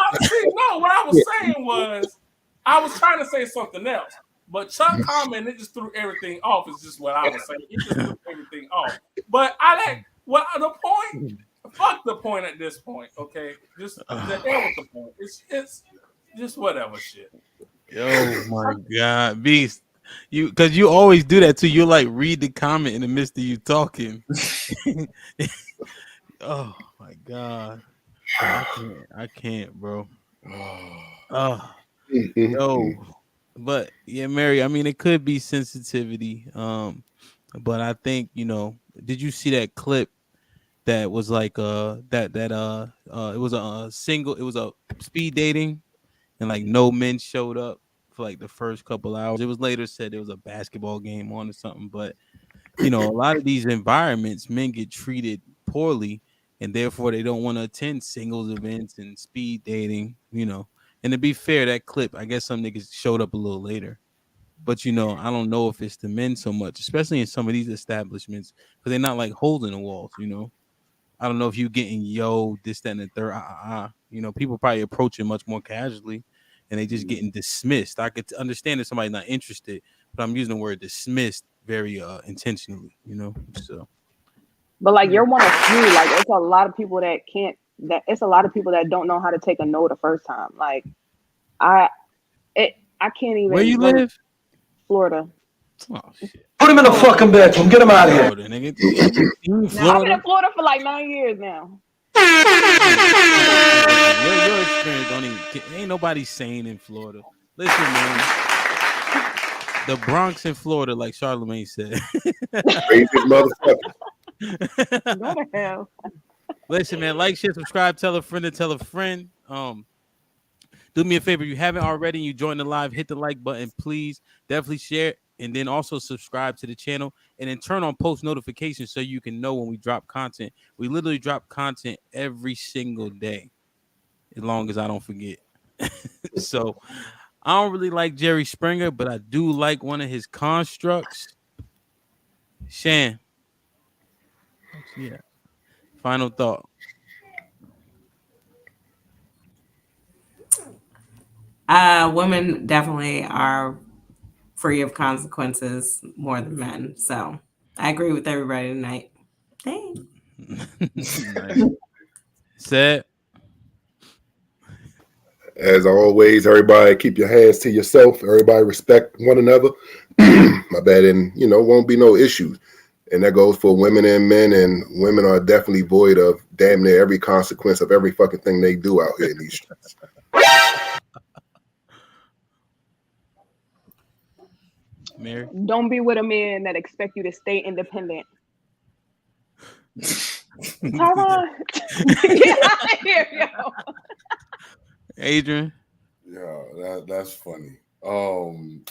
What I was saying was, I was trying to say something else, but Chuck comment, it just threw everything off. Is just what I was saying. It just threw everything off. But the point. Fuck the point at this point. Okay, just the hell with the point. It's just whatever shit. Yo, my God, Beast. Because you always do that too. You like read the comment in the midst of you talking. Oh my God, I can't, bro. Yo, but yeah, Mary. I mean, it could be sensitivity. But I think Did you see that clip that was like it was a single. It was a speed dating, and like no men showed up for like the first couple hours. It was later said there was a basketball game on or something, but a lot of these environments, men get treated poorly, and therefore they don't want to attend singles events and speed dating. And to be fair, that clip, I guess some niggas showed up a little later, but I don't know if it's the men so much, especially in some of these establishments, because they're not like holding the walls. I don't know if you getting this, that, and the third. People probably approaching much more casually, and they just getting dismissed. I could understand if somebody's not interested, but I'm using the word dismissed very intentionally. So. But like you're one of few. Like it's a lot of people that can't. It's a lot of people that don't know how to take a no the first time. Like I can't even. Where you live? Florida. Oh shit. Put him in the fucking bedroom. Get him out of here. I've been in Florida for like 9 years now. Your experience ain't nobody sane in Florida. Listen, man. The Bronx in Florida, like Charlamagne said. Crazy motherfucker. Go to hell. Listen, man. Like, share, subscribe, tell a friend to tell a friend. Do me a favor. If you haven't already and you joined the live, hit the like button, please. Definitely share it. And then also subscribe to the channel and then turn on post notifications so you can know when we drop content. We literally drop content every single day, as long as I don't forget. So I don't really like Jerry Springer, but I do like one of his constructs. Shan. Yeah. Final thought. Women definitely are free of consequences more than men. So I agree with everybody tonight. Thanks. Said. As always, everybody keep your hands to yourself. Everybody respect one another. My bad, and won't be no issues. And that goes for women and men. And women are definitely void of damn near every consequence of every fucking thing they do out here in these streets. Mary? Don't be with a man that expect you to stay independent. Tyron, get out of here, yo. Adrian? Yeah, that's funny. Don't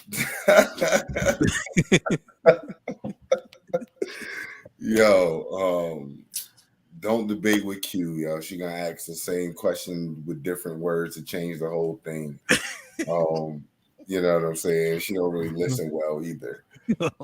debate with Q, yo. She gonna ask the same question with different words to change the whole thing. You know what I'm saying? She don't really listen well either. But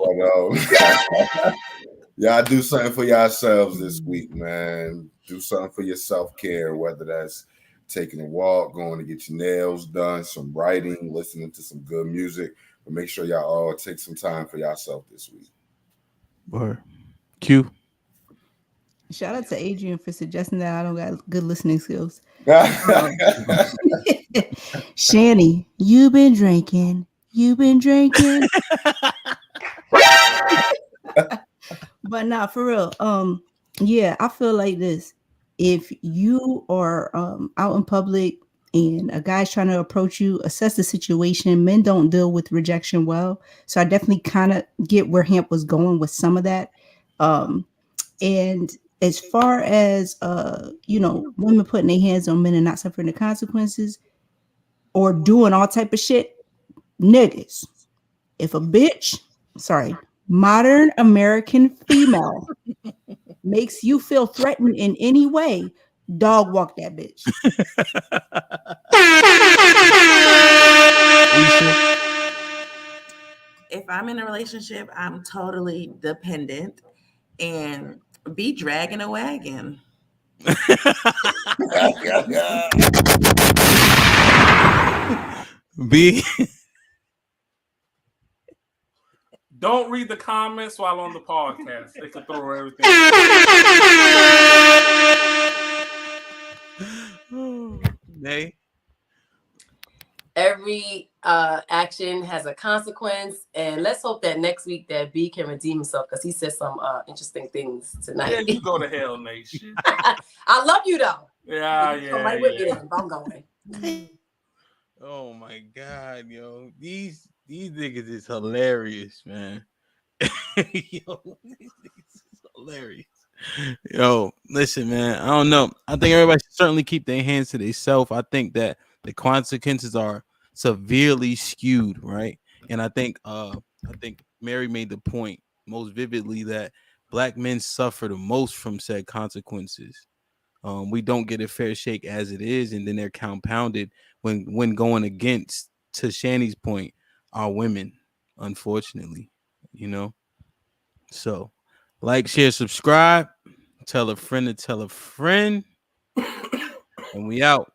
y'all do something for yourselves this week, man. Do something for your self-care, whether that's taking a walk, going to get your nails done, some writing, listening to some good music. But make sure y'all all take some time for yourself this week. Word. Q. Shout out to Adrian for suggesting that I don't got good listening skills. Shanny, you been drinking. But nah, for real. Yeah, I feel like this. If you are out in public and a guy's trying to approach you, assess the situation. Men don't deal with rejection well. So I definitely kind of get where Hamp was going with some of that. And as far as women putting their hands on men and not suffering the consequences or doing all type of shit, niggas. If a bitch, modern American female makes you feel threatened in any way, dog walk that bitch. If I'm in a relationship, I'm totally dependent and be dragging a wagon. B. Don't read the comments while on the podcast. They can throw everything. Nay. Every action has a consequence, and let's hope that next week that B can redeem himself because he said some interesting things tonight. Yeah, you go to hell, Nation. I love you though. Yeah. Right with me then. I'm going. Oh my God, yo, these niggas is hilarious, man. Yo, these niggas is hilarious. Yo, listen, man. I don't know. I think everybody should certainly keep their hands to themselves. I think that the consequences are severely skewed, right? And I think Mary made the point most vividly that Black men suffer the most from said consequences. We don't get a fair shake as it is, and then they're compounded when going against, to Shanny's point, our women, unfortunately, So, like, share, subscribe, tell a friend to tell a friend, and we out.